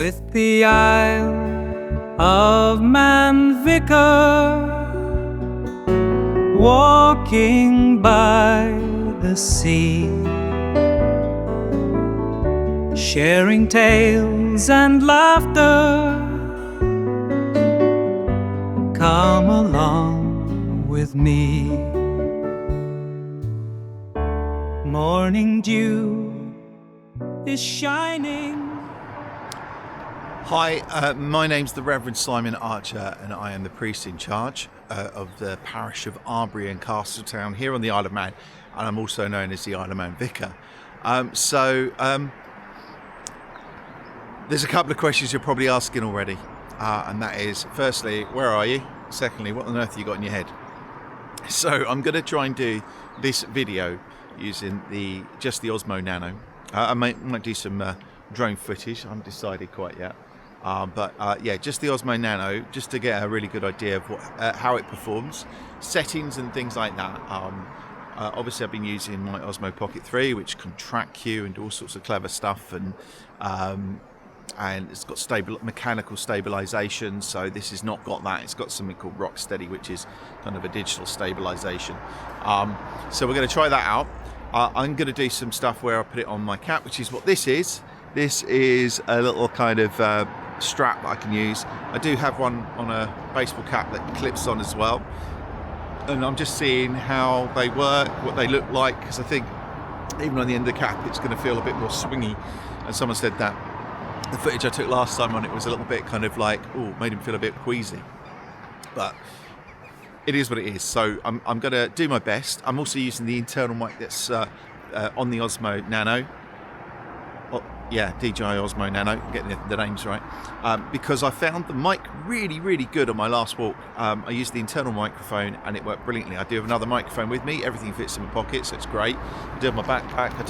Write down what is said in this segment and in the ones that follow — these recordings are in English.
With the Isle of Man Vicar, walking by the sea, sharing tales and laughter. Come along with me. Morning dew is shining. Hi, my name's the Reverend Simon Archer, and I am the priest in charge of the parish of Arbury and Castletown here on the Isle of Man, and I'm also known as the Isle of Man Vicar. There's a couple of questions you're probably asking already, and that is, firstly, where are you? Secondly, what on earth have you got in your head? So I'm going to try and do this video using just the Osmo Nano. I might do some drone footage. I haven't decided quite yet. Yeah, just the Osmo Nano, just to get a really good idea of how it performs, settings and things like that. Obviously, I've been using my Osmo Pocket 3, which can track you and do all sorts of clever stuff, and it's got mechanical stabilization. So this has not got that. It's got something called Rock Steady, which is kind of a digital stabilization. So we're going to try that out. I'm going to do some stuff where I put it on my cap, which is what this is. This is a little kind of strap that I can use. I do have one on a baseball cap that clips on as well, and I'm just seeing how they work, what they look like, because I think even on the end of the cap it's going to feel a bit more swingy. And someone said that the footage I took last time on it was a little bit kind of like, made him feel a bit queasy, but it is what it is. So I'm going to do my best. I'm also using the internal mic that's on the Osmo Nano. Yeah, DJI Osmo Nano, I'm getting the names right, because I found the mic really, really good on my last walk. I used the internal microphone and it worked brilliantly. I do have another microphone with me. Everything fits in my pocket, so it's great. I do have my backpack. I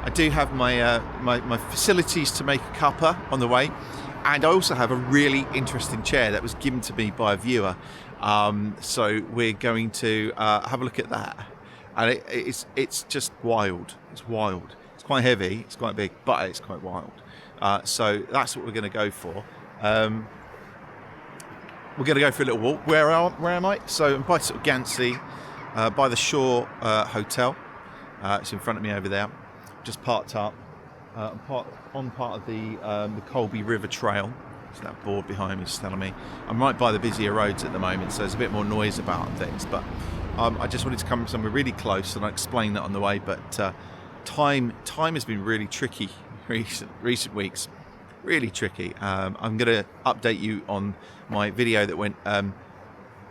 do have my facilities to make a cuppa on the way, and I also have a really interesting chair that was given to me by a viewer. So we're going to have a look at that, and it's just wild. It's wild. It's quite heavy, it's quite big, but it's quite wild. So that's what we're going to go for. We're going to go for a little walk. Where am I? So I'm by sort of Gansey, by the Shore Hotel. It's in front of me over there. Just parked up. I'm on part of the Colby River Trail. So that board behind me is telling me I'm right by the busier roads at the moment, so there's a bit more noise about and things. But I just wanted to come somewhere really close, and I explained that on the way. But time has been really tricky recent weeks, really tricky. I'm going to update you on my video that went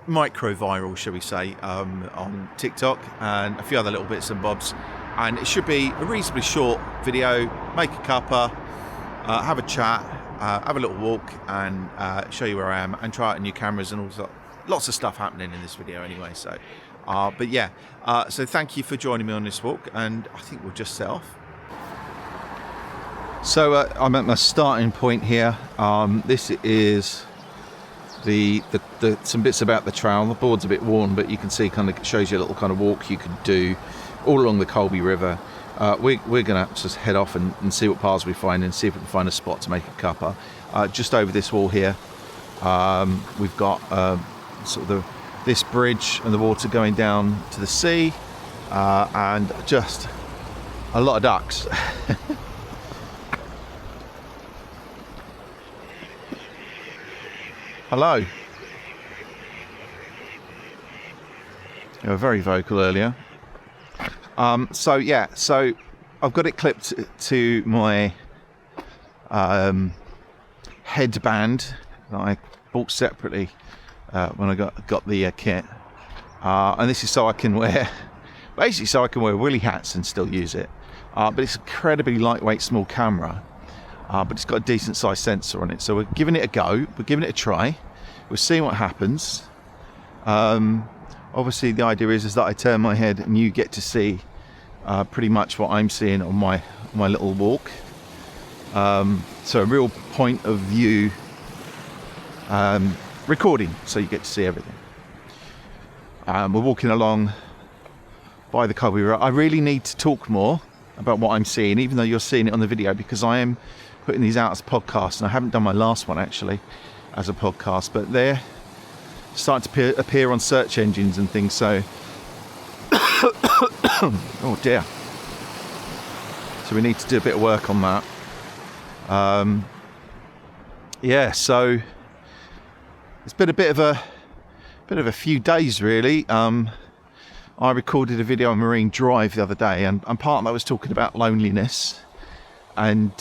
micro viral, shall we say, on TikTok, and a few other little bits and bobs, and it should be a reasonably short video. Make a cuppa, have a chat, have a little walk, and show you where I am, and try out new cameras and also lots of stuff happening in this video anyway. So so thank you for joining me on this walk, and I think we'll just set off. So I'm at my starting point here. This is the some bits about the trail. The board's a bit worn, but you can see, kind of shows you a little kind of walk you could do all along the Colby River. We're going to just head off and see what paths we find, and see if we can find a spot to make a cuppa. Just over this wall here, we've got sort of this bridge and the water going down to the sea, and just a lot of ducks. Hello. You were very vocal earlier. So I've got it clipped to my headband that I bought separately when I got the kit, and this is so I can wear woolly hats and still use it. But it's an incredibly lightweight, small camera, but it's got a decent sized sensor on it. So we're giving it a go. We're giving it a try. We're seeing what happens. Obviously, the idea is that I turn my head and you get to see pretty much what I'm seeing on my little walk. So a real point of view recording, so you get to see everything. We're walking along by the Colby River. I really need to talk more about what I'm seeing, even though you're seeing it on the video, because I am putting these out as podcasts, and I haven't done my last one actually as a podcast, but they're starting to appear on search engines and things. So, oh dear. So we need to do a bit of work on that. Yeah, so it's been a bit of a few days really. I recorded a video on Marine Drive the other day, and part of that was talking about loneliness, and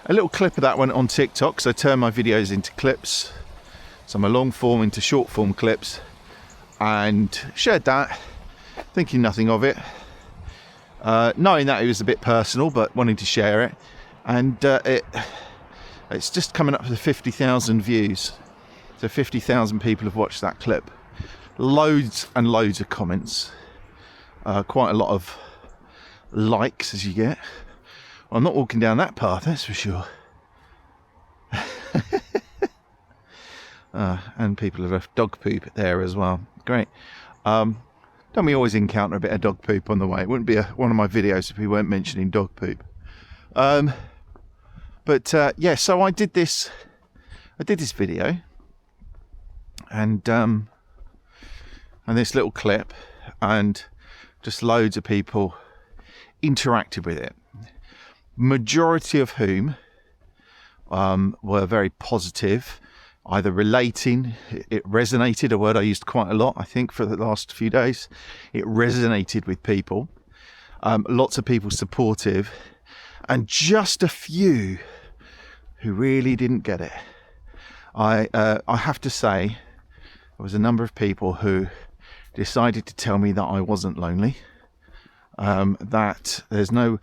a little clip of that went on TikTok, so I turned my videos into clips, so my long form into short form clips, and shared that, thinking nothing of it, knowing that it was a bit personal, but wanting to share it, and it's just coming up to 50,000 views, so 50,000 people have watched that clip. Loads and loads of comments, quite a lot of likes as you get. Well, I'm not walking down that path, that's for sure. And people have left dog poop there as well. Great. Don't we always encounter a bit of dog poop on the way? It wouldn't be one of my videos if we weren't mentioning dog poop. Yeah, so I did this video, and this little clip, and just loads of people interacted with it, majority of whom were very positive, either relating, it resonated, a word I used quite a lot I think for the last few days. It resonated with people, lots of people supportive, and just a few who really didn't get it. I have to say, there was a number of people who decided to tell me that I wasn't lonely, that there's no,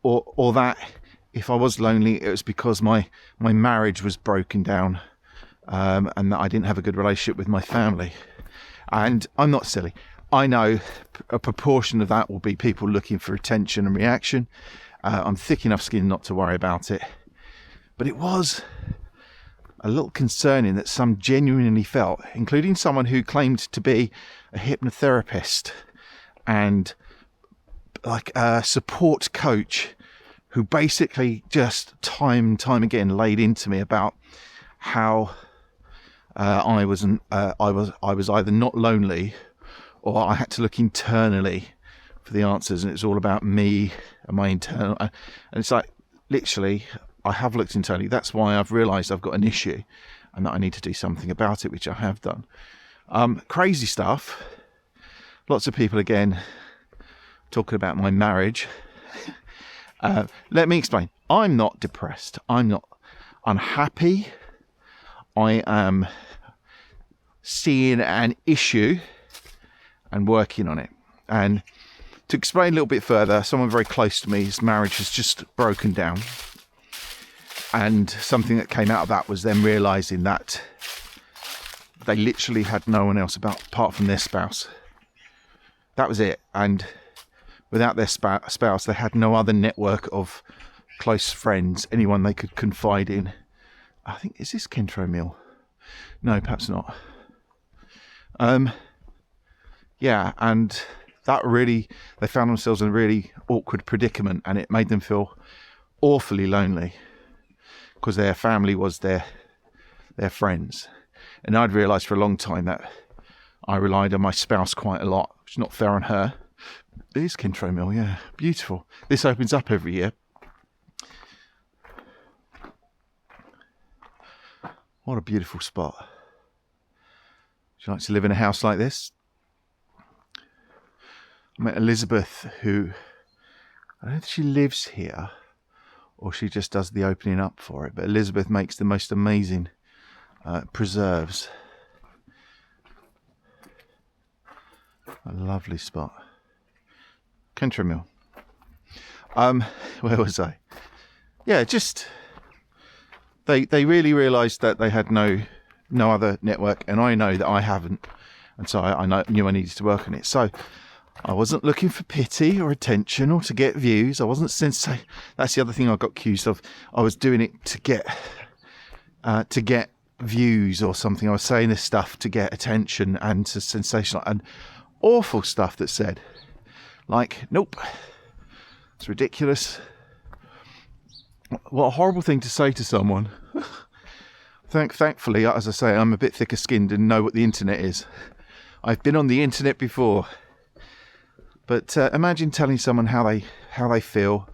or that if I was lonely, it was because my marriage was broken down, and that I didn't have a good relationship with my family. And I'm not silly. I know a proportion of that will be people looking for attention and reaction. I'm thick enough skin not to worry about it. But it was a little concerning that some genuinely felt, including someone who claimed to be a hypnotherapist and like a support coach, who basically just time and time again laid into me about how I was either not lonely, or I had to look internally for the answers, and it's all about me and my internal. And it's like, literally, I have looked internally. That's why I've realised I've got an issue and that I need to do something about it, which I have done. Crazy stuff. Lots of people, again, talking about my marriage. Let me explain. I'm not depressed. I'm not unhappy. I am seeing an issue and working on it. And to explain a little bit further, someone very close to me, his marriage has just broken down. And something that came out of that was them realising that they literally had no one else apart from their spouse. That was it. And without their spouse, they had no other network of close friends, anyone they could confide in. I think, is this Kentro Mill? No, perhaps not. Yeah, and that really, they found themselves in a really awkward predicament, and it made them feel awfully lonely, because their family was their friends. And I'd realised for a long time that I relied on my spouse quite a lot, which is not fair on her. It is Kintro Mill, yeah. Beautiful. This opens up every year. What a beautiful spot. Would you like to live in a house like this? I met Elizabeth, who, I don't know if she lives here or she just does the opening up for it, but Elizabeth makes the most amazing preserves. A lovely spot. Country Mill. Where was I? Yeah, just they really realised that they had no other network, and I know that I haven't, and so I knew I needed to work on it. So I wasn't looking for pity or attention or to get views. I wasn't that's the other thing I got accused of. I was doing it to get views or something. I was saying this stuff to get attention and to sensational and awful stuff that said, like, nope, it's ridiculous. What a horrible thing to say to someone. Thankfully, as I say, I'm a bit thicker skinned and know what the internet is. I've been on the internet before. But imagine telling someone how they feel,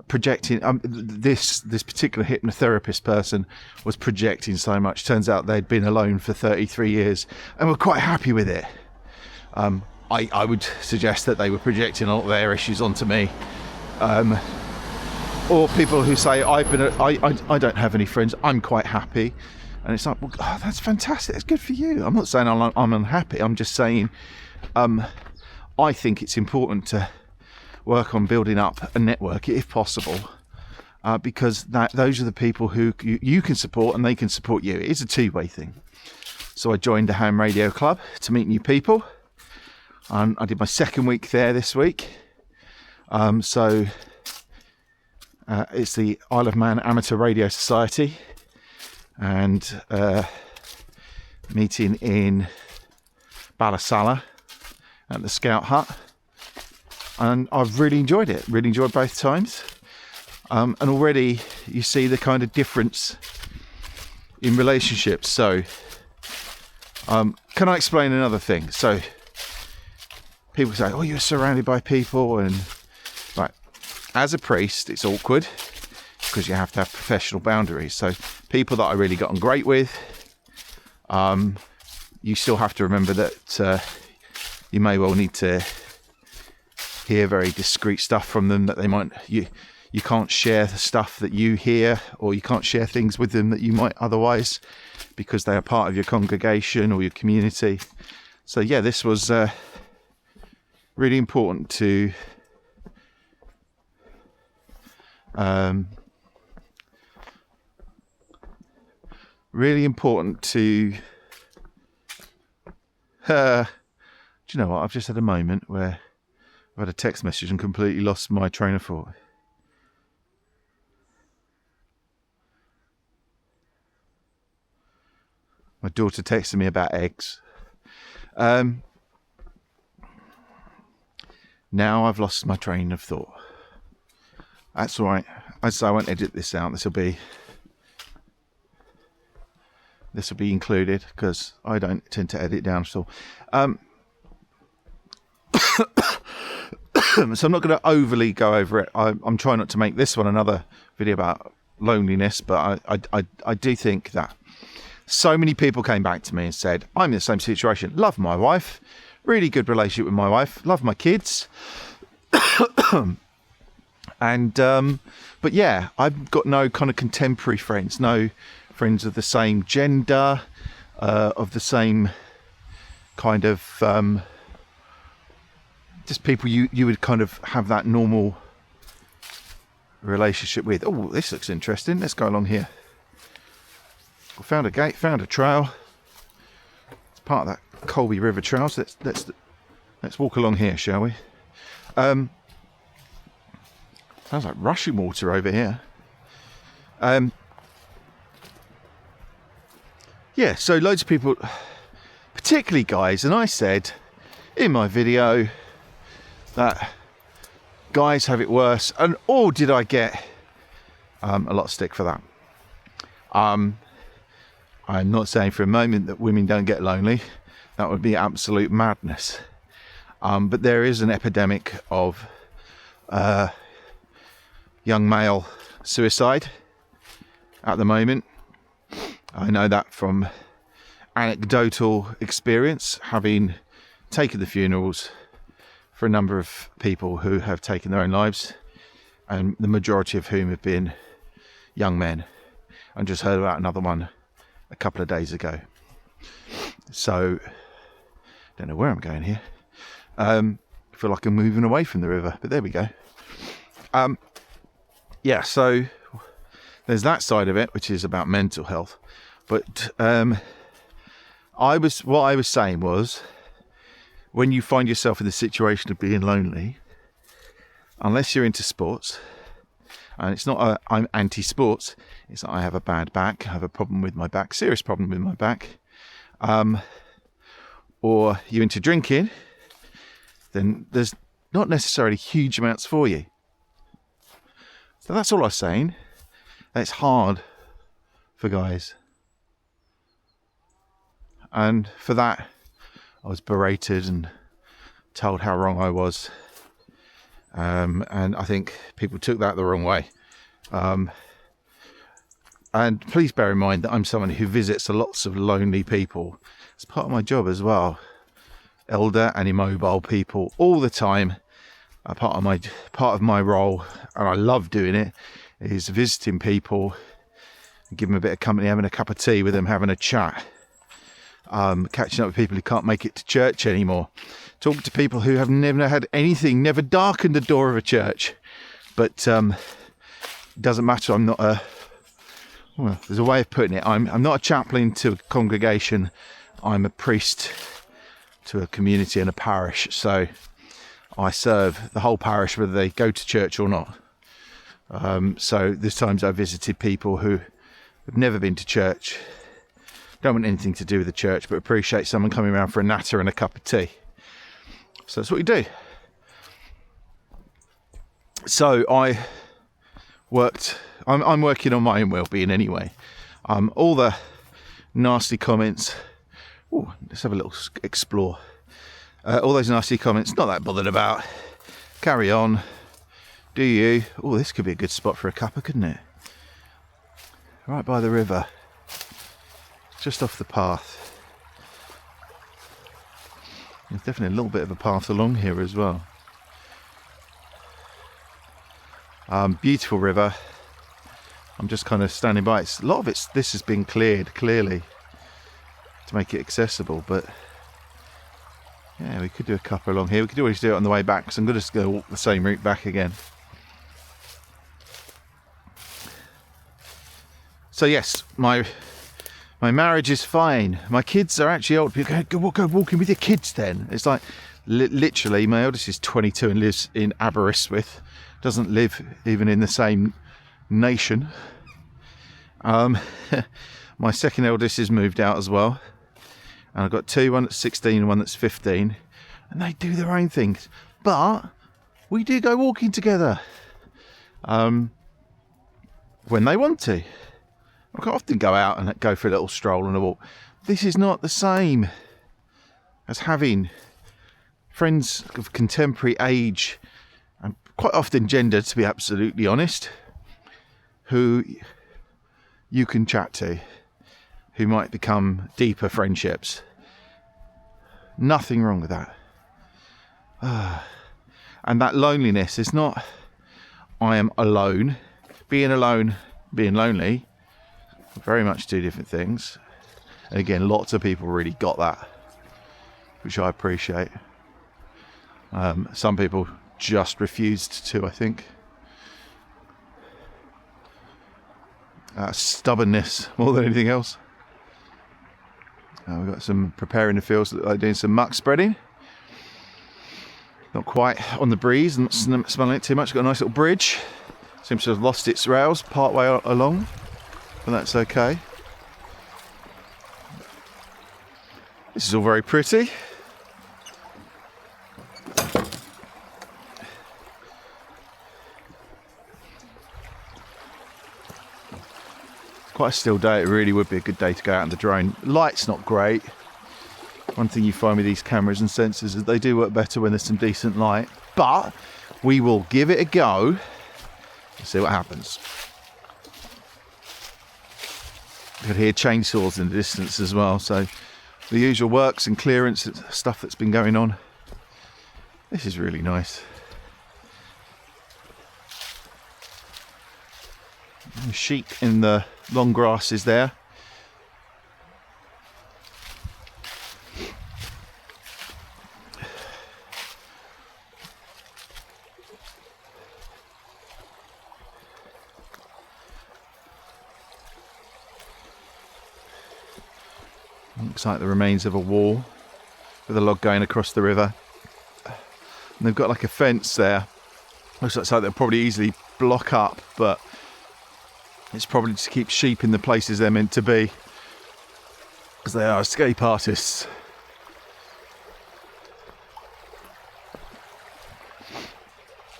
projecting. This particular hypnotherapist person was projecting so much. Turns out they'd been alone for 33 years and were quite happy with it. I would suggest that they were projecting a lot of their issues onto me. Or people who say, I don't have any friends, I'm quite happy. And it's like, well, oh, that's fantastic, that's good for you. I'm not saying I'm unhappy, I'm just saying I think it's important to work on building up a network if possible, because those are the people who you can support and they can support you. It is a two-way thing. So I joined the Ham Radio Club to meet new people. I did my second week there this week. It's the Isle of Man Amateur Radio Society, and meeting in Ballasalla at the Scout Hut, and I've really enjoyed it. Really enjoyed both times, and already you see the kind of difference in relationships. So, can I explain another thing? So, people say, "Oh, you're surrounded by people," and right, as a priest, it's awkward because you have to have professional boundaries. So, people that I really got on great with, you still have to remember that. You may well need to hear very discreet stuff from them that they might. You can't share the stuff that you hear, or you can't share things with them that you might otherwise, because they are part of your congregation or your community. So yeah, this was really important to do you know what? I've just had a moment where I've had a text message and completely lost my train of thought. My daughter texted me about eggs. Now I've lost my train of thought. That's all right. I won't edit this out. This will be included because I don't tend to edit down at all. So I'm not going to overly go over it. I'm trying not to make this one another video about loneliness, but I do think that so many people came back to me and said, I'm in the same situation. Love my wife. Really good relationship with my wife. Love my kids. And, but yeah, I've got no kind of contemporary friends, no friends of the same gender, of the same kind of, just people you would kind of have that normal relationship with. Oh, this looks interesting. Let's go along here. We found a gate, found a trail. It's part of that Colby River Trail. So let's walk along here, shall we? Sounds like rushing water over here. Yeah, so loads of people, particularly guys, and I said in my video that guys have it worse, and did I get a lot of stick for that. I'm not saying for a moment that women don't get lonely. That would be absolute madness. But there is an epidemic of young male suicide at the moment. I know that from anecdotal experience, having taken the funerals for a number of people who have taken their own lives, and the majority of whom have been young men. I just heard about another one a couple of days ago. So, don't know where I'm going here. I feel like I'm moving away from the river, but there we go. Yeah, so there's that side of it, which is about mental health. But what I was saying was, when you find yourself in the situation of being lonely, unless you're into sports, and it's not I'm anti-sports, it's that I have a bad back, I have a problem with my back, serious problem with my back, or you're into drinking, then there's not necessarily huge amounts for you. So that's all I'm saying. That's hard for guys. And for that, I was berated and told how wrong I was. And I think people took that the wrong way. And please bear in mind that I'm someone who visits lots of lonely people. It's part of my job as well. Elder and immobile people all the time. Part of my role, and I love doing it, is visiting people, give them a bit of company, having a cup of tea with them, having a chat, catching up with people who can't make it to church anymore, talking to people who have never had anything, never darkened the door of a church. But it doesn't matter. I'm not well, there's a way of putting it. I'm not a chaplain to a congregation. I'm a priest to a community and a parish. So I serve the whole parish, whether they go to church or not. So there's times I visited people who have never been to church, don't want anything to do with the church, but appreciate someone coming around for a natter and a cup of tea. So that's what you do. So I'm working on my own well-being anyway. All the nasty comments. Ooh, let's have a little explore. All those nasty comments, not that bothered about. Carry on. Do you? Oh, this could be a good spot for a cuppa, couldn't it? Right by the river. Just off the path. There's definitely a little bit of a path along here as well. Beautiful river. I'm just kind of standing by. A lot of this has been cleared clearly to make it accessible, but yeah, we could do a cuppa along here. We could always do it on the way back, because I'm going to go walk the same route back again. So yes, my marriage is fine. My kids are actually old. People go walking with your kids then. It's like, literally, my eldest is 22 and lives in Aberystwyth. Doesn't live even in the same nation. My second eldest has moved out as well. And I've got two, one that's 16 and one that's 15. And they do their own things. But we do go walking together. When they want to. I can often go out and go for a little stroll and a walk. This is not the same as having friends of contemporary age, and quite often gender, to be absolutely honest, who you can chat to, who might become deeper friendships. Nothing wrong with that. And that loneliness is not, I am alone. Being alone, being lonely, very much two different things. And again, lots of people really got that, which I appreciate. Some people just refused to, I think. Stubbornness more than anything else. We've got some preparing the fields, like doing some muck spreading. Not quite on the breeze, not smelling it too much. Got a nice little bridge. Seems to have lost its rails part way along, but that's okay. This is all very pretty. Quite a still day. It really would be a good day to go out on the drone. Light's not great. One thing you find with these cameras and sensors is they do work better when there's some decent light, but we will give it a go and see what happens. You can hear chainsaws in the distance as well, so the usual works and clearance stuff that's been going on. This is really nice. Sheep in the long grasses there. Looks like the remains of a wall with a log going across the river. And they've got like a fence there. Looks like something they'll probably easily block up, but it's probably to keep sheep in the places they're meant to be, because they are escape artists.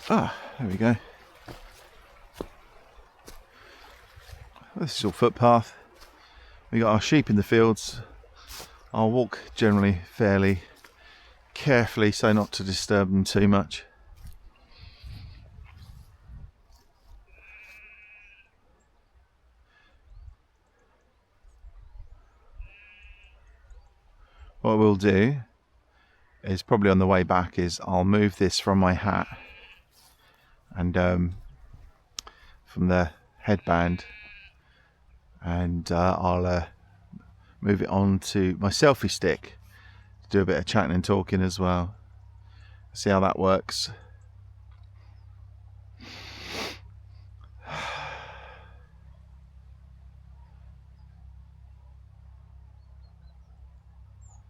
Ah, there we go. This is all footpath. We got our sheep in the fields. I'll walk generally fairly carefully so not to disturb them too much. What we'll do is probably on the way back is I'll move this from my hat and from the headband, and I'll move it on to my selfie stick to do a bit of chatting and talking as well. See how that works.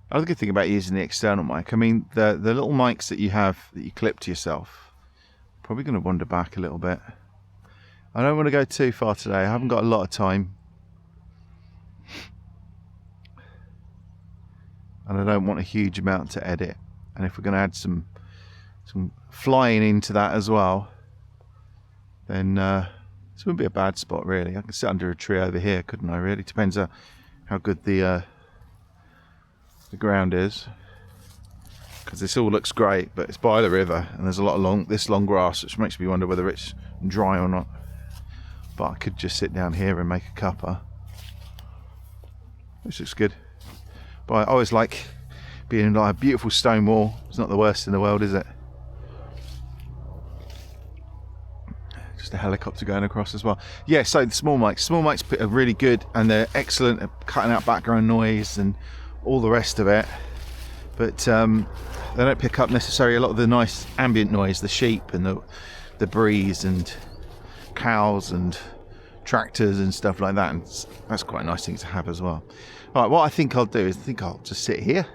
Another good thing about using the external mic, I mean, the little mics that you have that you clip to yourself, probably going to wander back a little bit. I don't want to go too far today. I haven't got a lot of time. And I don't want a huge amount to edit. And if we're going to add some flying into that as well, then this wouldn't be a bad spot really. I could sit under a tree over here, couldn't I? Really depends on how good the ground is, because this all looks great, but it's by the river and there's a lot of this long grass, which makes me wonder whether it's dry or not. But I could just sit down here and make a cuppa. This looks good. But I always like being in like a beautiful stone wall. It's not the worst in the world, is it? Just a helicopter going across as well. Yeah, so the small mics are really good, and they're excellent at cutting out background noise and all the rest of it, but they don't pick up necessarily a lot of the nice ambient noise, the sheep and the breeze and cows and tractors and stuff like that, and that's quite a nice thing to have as well. All right, what I think I'll do is I'll just sit here,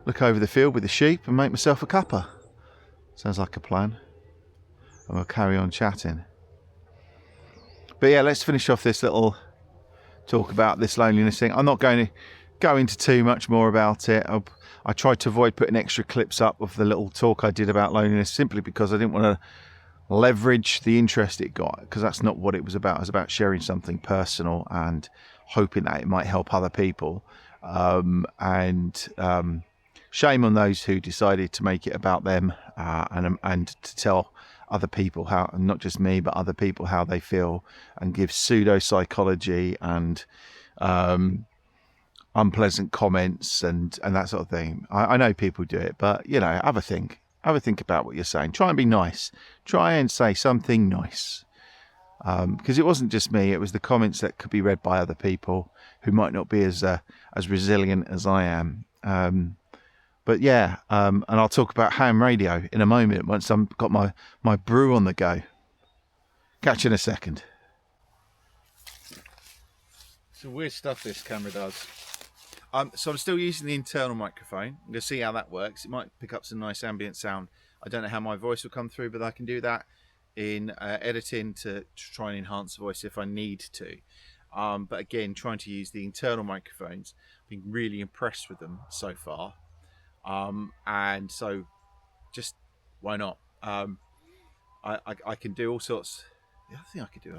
look over the field with the sheep and make myself a cuppa. Sounds like a plan. And we'll carry on chatting. But yeah, let's finish off this little talk about this loneliness thing. I'm not going to go into too much more about it. I tried to avoid putting extra clips up of the little talk I did about loneliness, simply because I didn't want to leverage the interest it got, because that's not what it was about. It was about sharing something personal and hoping that it might help other people. Shame on those who decided to make it about them and to tell other people how, and not just me, but other people, how they feel, and give pseudo psychology and unpleasant comments and that sort of thing. I know people do it, but you know, have a think about what you're saying. Try and be nice. Try and say something nice, because it wasn't just me. It was the comments that could be read by other people who might not be as resilient as I am. But yeah, and I'll talk about ham radio in a moment once I've got my brew on the go. Catch you in a second. Some weird stuff this camera does. So I'm still using the internal microphone. I'm going to see how that works. It might pick up some nice ambient sound. I don't know how my voice will come through, but I can do that in editing to try and enhance the voice if I need to. But again, trying to use the internal microphones. I've been really impressed with them so far. And so just why not? I can do all sorts. The other thing I could do,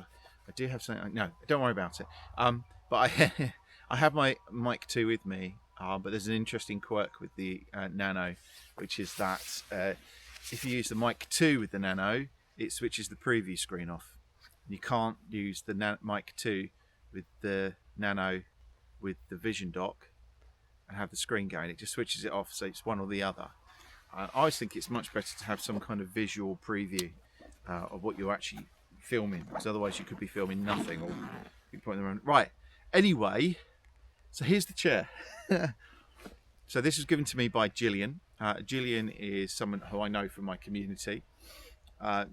I do have something. No, don't worry about it. But I have my mic 2 with me, but there's an interesting quirk with the Nano, which is that if you use the mic 2 with the Nano, it switches the preview screen off. You can't use the mic 2 with the Nano with the Vision dock and have the screen going. It just switches it off, so it's one or the other. I always think it's much better to have some kind of visual preview of what you're actually filming, because otherwise you could be filming nothing or be pointing around. Right. Anyway, so here's the chair. So this was given to me by Gillian. Gillian is someone who I know from my community.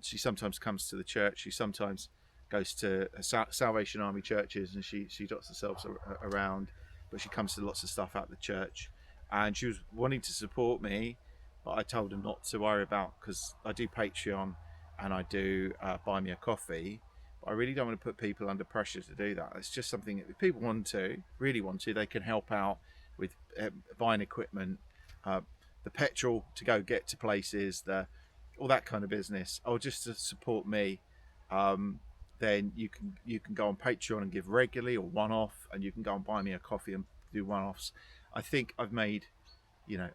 She sometimes comes to the church. She sometimes goes to Salvation Army churches, and she dots herself around. But she comes to lots of stuff at the church, and she was wanting to support me, but I told her not to worry about, because I do Patreon and I do buy me a coffee, but I really don't want to put people under pressure to do that. It's just something that if people really want to, they can help out with buying equipment, the petrol to go get to places, all that kind of business, or just to support me. then you can go on Patreon and give regularly or one-off, and you can go and buy me a coffee and do one-offs. I think I've made, you know,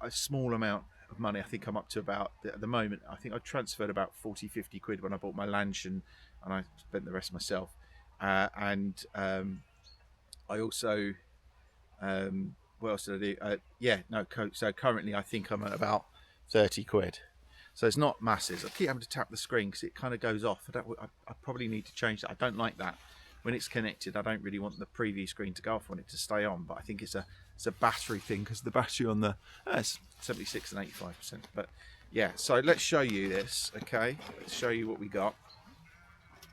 a small amount of money. I think I'm up to about, at the moment, I think I transferred about 40-50 quid when I bought my lunch, and I spent the rest myself. I also, what else did I do? So currently I think I'm at about 30 quid. So it's not massive. I keep having to tap the screen because it kind of goes off. I probably need to change that. I don't like that. When it's connected, I don't really want the preview screen to go off. I want it to stay on. But I think it's a battery thing, because the battery on the it's 76 and 85%. But yeah, so let's show you this. Okay, let's show you what we got.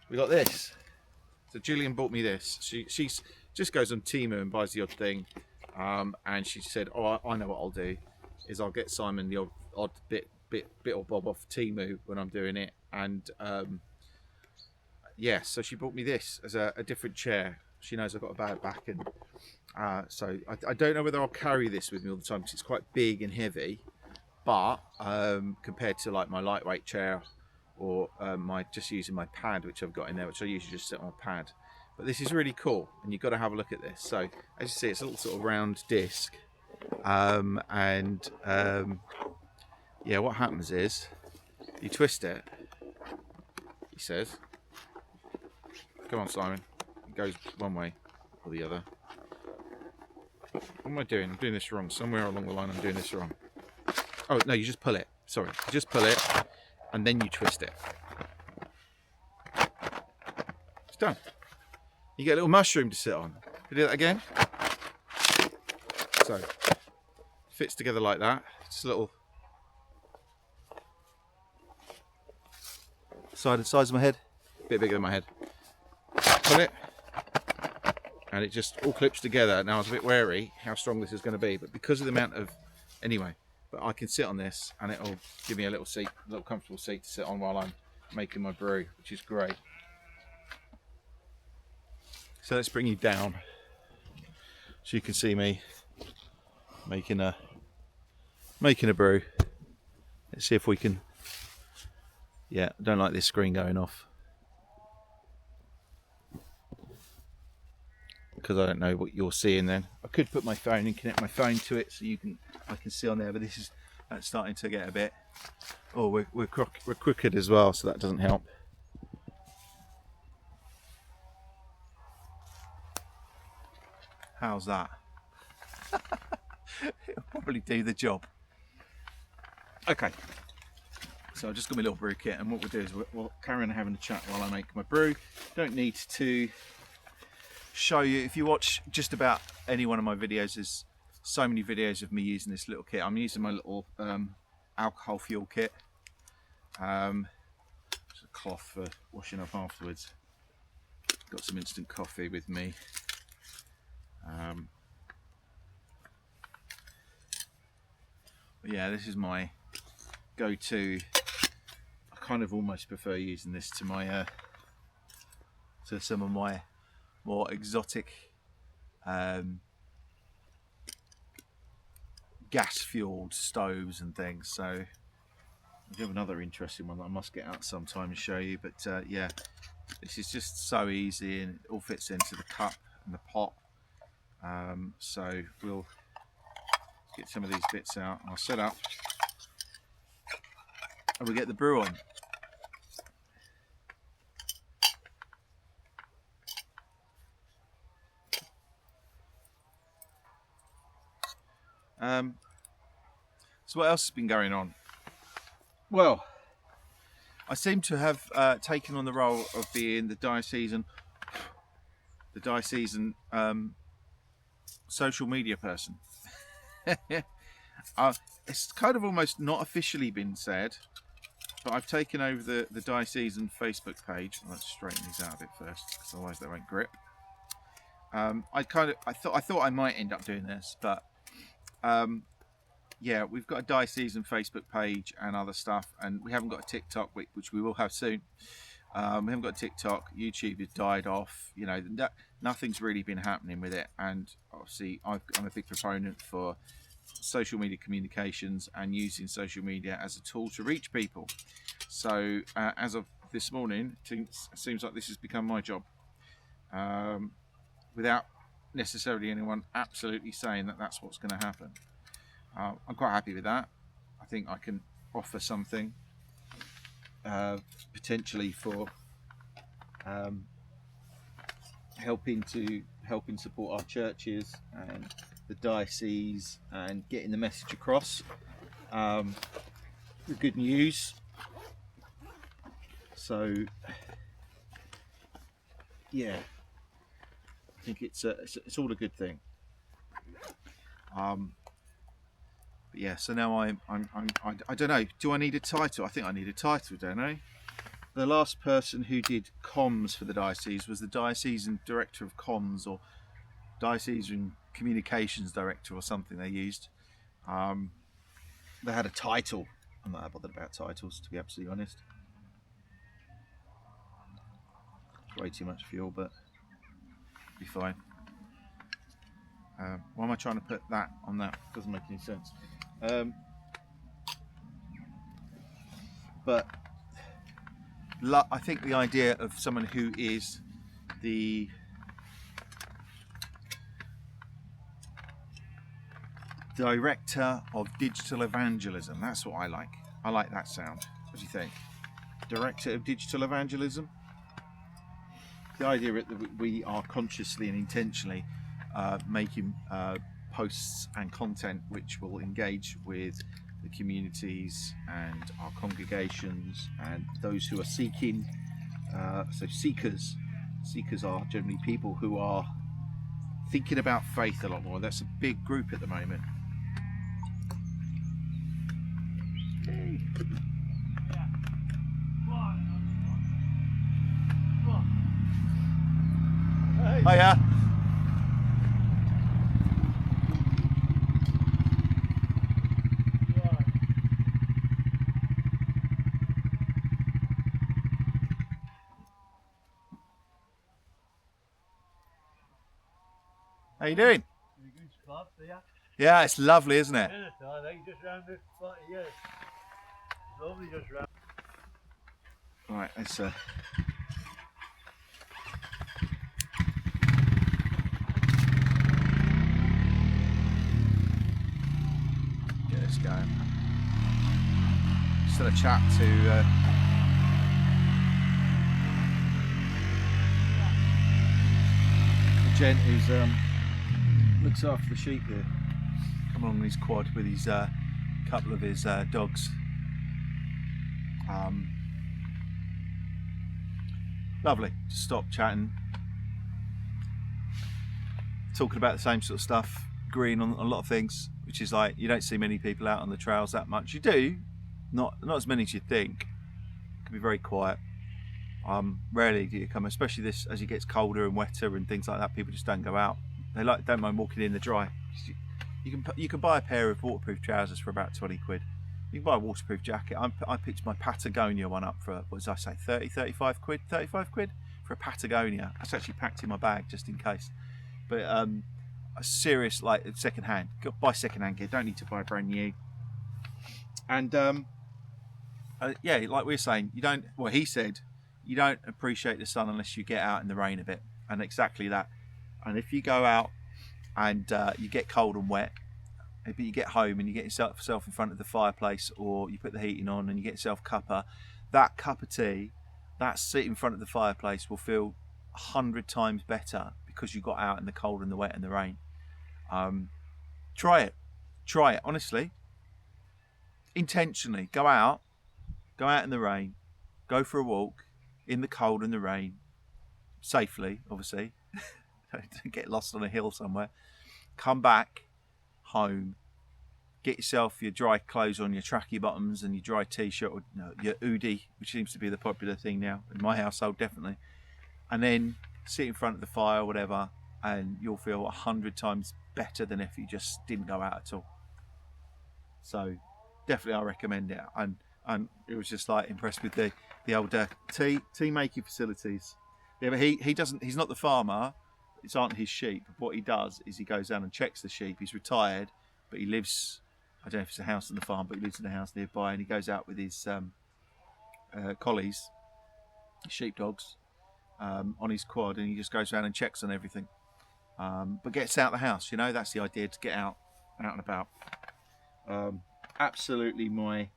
We got this. So Julian bought me this. She's just goes on Temu and buys the odd thing. And she said, "Oh, I know what I'll do. Is I'll get Simon the odd bit or bob off Temu when I'm doing it." And yeah, so she bought me this as a different chair. She knows I've got a bad back, and so I don't know whether I'll carry this with me all the time, because it's quite big and heavy. But compared to like my lightweight chair, or my just using my pad, which I've got in there, which I usually just sit on a pad. But this is really cool, and you've got to have a look at this. So as you see, it's a little sort of round disc, yeah, what happens is you twist it. He says, "Come on, Simon." It goes one way or the other. What am I doing? I'm doing this wrong. Somewhere along the line I'm doing this wrong. Oh, no, you just pull it. Sorry. You just pull it, and then you twist it. It's done. You get a little mushroom to sit on. You do that again. So, fits together like that. Just a little size of my head. A bit bigger than my head. Pull it. And it just all clips together. Now I was a bit wary how strong this is going to be, but because of the amount of, anyway, but I can sit on this and it'll give me a little seat, a little comfortable seat to sit on while I'm making my brew, which is great. So let's bring you down so you can see me making a brew. Let's see if we can. Yeah, I don't like this screen going off, because I don't know what you're seeing then. I could put my phone and connect my phone to it so I can see on there, but this is starting to get a bit, oh, we're crooked as well, so that doesn't help. How's that? It'll probably do the job. Okay, so I just got my little brew kit, and what we'll do is we'll carry on having a chat while I make my brew. Don't need to show you. If you watch just about any one of my videos, there's so many videos of me using this little kit. I'm using my little alcohol fuel kit. Just a cloth for washing up afterwards. Got some instant coffee with me. But yeah, this is my go-to. I kind of almost prefer using this to my to some of my more exotic gas-fueled stoves and things. So I have another interesting one that I must get out sometime and show you. But yeah, this is just so easy, and it all fits into the cup and the pot. So we'll get some of these bits out. I'll set up, and we'll get the brew on. So what else has been going on? Well, I seem to have taken on the role of being the diocesan social media person. It's kind of almost not officially been said, but I've taken over the diocesan Facebook page. Let's straighten these out a bit first, because otherwise they won't grip. I thought I might end up doing this, but yeah, we've got a diocesan Facebook page and other stuff, and we haven't got a TikTok, which we will have soon. We haven't got a TikTok. YouTube has died off. You know, nothing's really been happening with it, and obviously I'm a big proponent for social media communications and using social media as a tool to reach people. So as of this morning, it seems like this has become my job, without necessarily anyone absolutely saying that that's what's going to happen. I'm quite happy with that. I think I can offer something potentially for helping support our churches and the diocese and getting the message across. The good news. So yeah, I think it's all a good thing. But yeah, so now I don't know. Do I need a title? I think I need a title, don't I? The last person who did comms for the diocese was the diocesan director of comms, or diocesan communications director, or something they used. They had a title. I'm not that bothered about titles, to be absolutely honest. Way too much fuel, but it'll be fine. Why am I trying to put that on that? Doesn't make any sense. But I think the idea of someone who is the director of digital evangelism, that's what I like. I like that sound. What do you think? Director of digital evangelism? The idea that we are consciously and intentionally making posts and content which will engage with the communities and our congregations and those who are seeking. So seekers are generally people who are thinking about faith a lot more. That's a big group at the moment. Hiya. How you doing? Good spot, yeah. Yeah, it's lovely, isn't it? I think just round this spot here. It's lovely just round. Right, let's get this going. Just had a chat to the gent who's looks after the sheep here. Come along his quad with his couple of his dogs. Lovely. Just stop chatting, talking about the same sort of stuff, agreeing on a lot of things, which is like, you don't see many people out on the trails that much. You do, not as many as you think. It can be very quiet. Rarely do you come, especially this as it gets colder and wetter and things like that. People just don't go out. They don't mind walking in the dry. You can buy a pair of waterproof trousers for about 20 quid. You can buy a waterproof jacket. I picked my Patagonia one up for, what did I say, 35 quid for a Patagonia. That's actually packed in my bag just in case. But a serious, like, second hand. Buy second hand gear. Don't need to buy brand new. And yeah, like we were saying, he said, you don't appreciate the sun unless you get out in the rain a bit. And exactly that. And if you go out and you get cold and wet, but you get home and you get yourself in front of the fireplace, or you put the heating on and you get yourself Cuppa, that cup of tea, that seat in front of the fireplace will feel 100 times better because you got out in the cold and the wet and the rain. Try it honestly, intentionally. Go out in the rain, go for a walk in the cold and the rain, safely obviously. Don't get lost on a hill somewhere. Come back home, get yourself your dry clothes on, your tracky bottoms and your dry t-shirt, or your hoodie, which seems to be the popular thing now in my household, definitely. And then sit in front of the fire or whatever, and you'll feel 100 times better than if you just didn't go out at all. So definitely I recommend it. And it was just like impressed with the old tea making facilities. Yeah, but he's not the farmer. It aren't his sheep. What he does is he goes down and checks the sheep. He's retired, but he lives, I don't know if it's a house on the farm, but he lives in a house nearby, and he goes out with his collies sheepdogs on his quad, and he just goes around and checks on everything. But gets out the house, you know, that's the idea, to get out and about. Absolutely my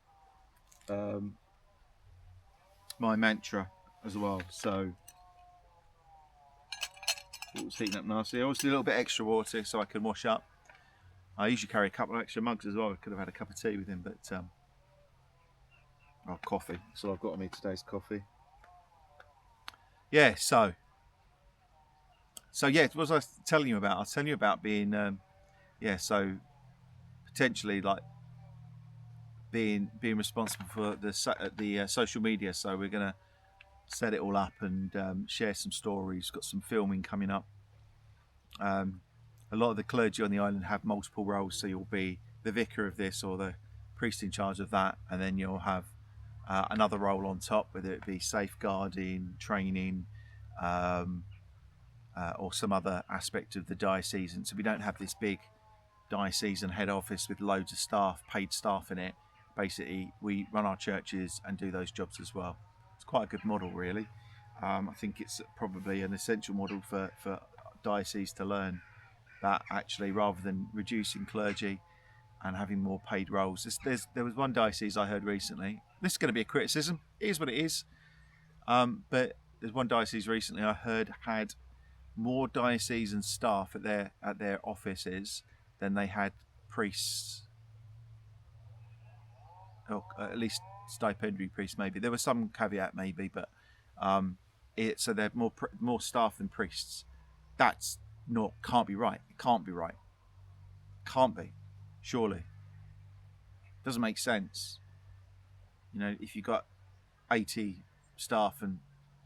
my mantra as well. So it was heating up nicely. I always do a little bit extra water so I can wash up. I usually carry a couple of extra mugs as well. I could have had a cup of tea with him, but oh, coffee. So I've got on me today's coffee. Yeah, so yeah, what was I telling you about? I was telling you about being yeah, so potentially like being responsible for the social media. So we're gonna set it all up and share some stories. Got some filming coming up. A lot of the clergy on the island have multiple roles, so you'll be the vicar of this or the priest in charge of that, and then you'll have another role on top, whether it be safeguarding, training, or some other aspect of the diocese. And so we don't have this big diocesan head office with loads of staff, paid staff in it. Basically, we run our churches and do those jobs as well. It's quite a good model, really. I think it's probably an essential model for dioceses to learn, that actually, rather than reducing clergy and having more paid roles. There was one diocese I heard recently. This is going to be a criticism. It is what it is. But there's one diocese recently I heard had more diocesan staff at their offices than they had priests, or at least stipendiary priests. Maybe there was some caveat, maybe, but so they have more staff than priests. That's can't be right. It can't be right. Can't be. Surely. Doesn't make sense. You know, if you've got 80 staff and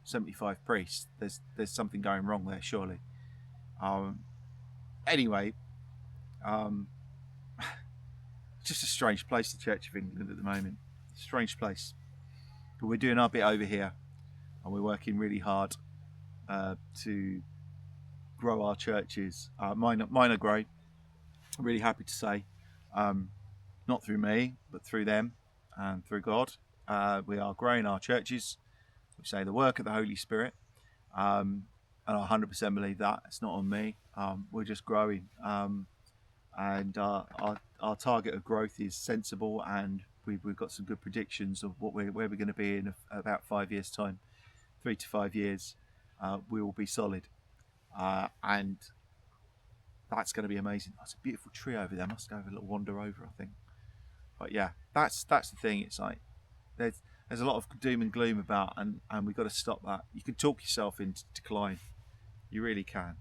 75 priests, there's something going wrong there, surely. Anyway, just a strange place, the Church of England at the moment. Strange place. But we're doing our bit over here, and we're working really hard to grow our churches. Mine are great. I'm really happy to say, not through me, but through them and through God. We are growing our churches. We say the work of the Holy Spirit, and I 100% believe that. It's not on me. We're just growing, and our target of growth is sensible, and we've got some good predictions of where we're going to be in about 5 years' time. 3 to 5 years, we will be solid, and that's going to be amazing. That's a beautiful tree over there. I must go have a little wander over, I think. But yeah, that's the thing. It's like there's a lot of doom and gloom about, and we've got to stop that. You can talk yourself into decline. You really can.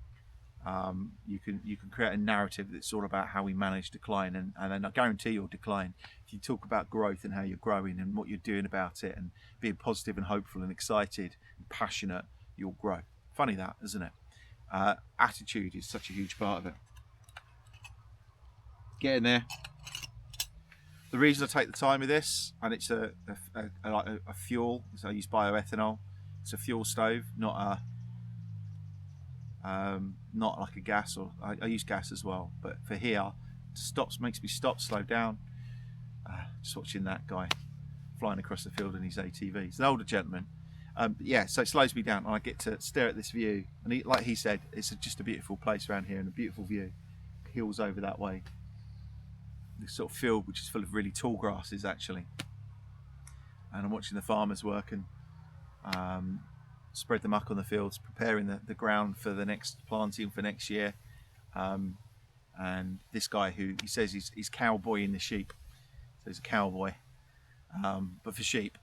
You can create a narrative that's all about how we manage decline, and then I guarantee you'll decline. If you talk about growth and how you're growing and what you're doing about it, and being positive and hopeful and excited and passionate, you'll grow. Funny that, isn't it? Attitude is such a huge part of it. Get in there. The reason I take the time with this, and it's a fuel, so I use bioethanol. It's a fuel stove, not like a gas, or I use gas as well. But for here, it makes me stop, slow down. Just watching that guy flying across the field in his ATV. He's an older gentleman. Yeah, so it slows me down, and I get to stare at this view. And like he said, it's just a beautiful place around here, and a beautiful view. Hills over that way. This sort of field, which is full of really tall grasses, actually. And I'm watching the farmers work and spread the muck on the fields, preparing the ground for the next planting for next year. And this guy who he says he's cowboying the sheep. So he's a cowboy, but for sheep.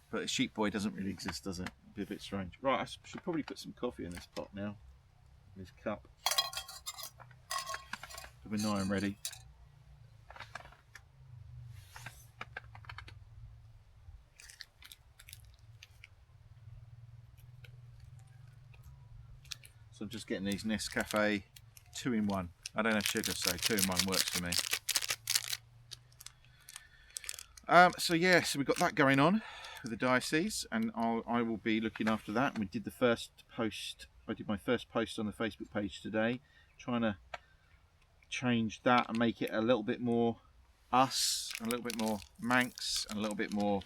But a sheep boy doesn't really exist, does it? It'd be a bit strange. Right, I should probably put some coffee in this pot now. In this cup. So we know I'm ready. So I'm just getting these Nescafe 2-in-1. I don't have sugar, so 2-in-1 works for me. So yeah, so we've got that going on with the diocese, and I will be looking after that. And we did the first post. I did my first post on the Facebook page today, trying to change that and make it a little bit more us, a little bit more Manx, and a little bit more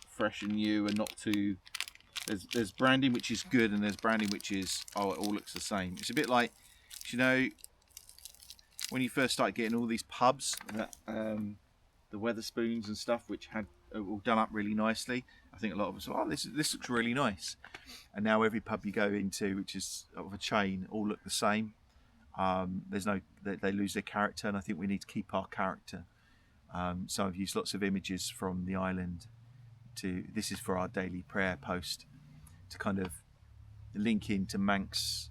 fresh and new, and not too There's branding which is good, and there's branding which is, oh, it all looks the same. It's a bit like, you know, when you first start getting all these pubs, that, the Weatherspoons and stuff, which had all done up really nicely. I think a lot of us, oh, this looks really nice. And now every pub you go into, which is of a chain, all look the same. There's no, they lose their character, and I think we need to keep our character. So I've used lots of images from the island this is for our daily prayer post, to kind of link into Manx,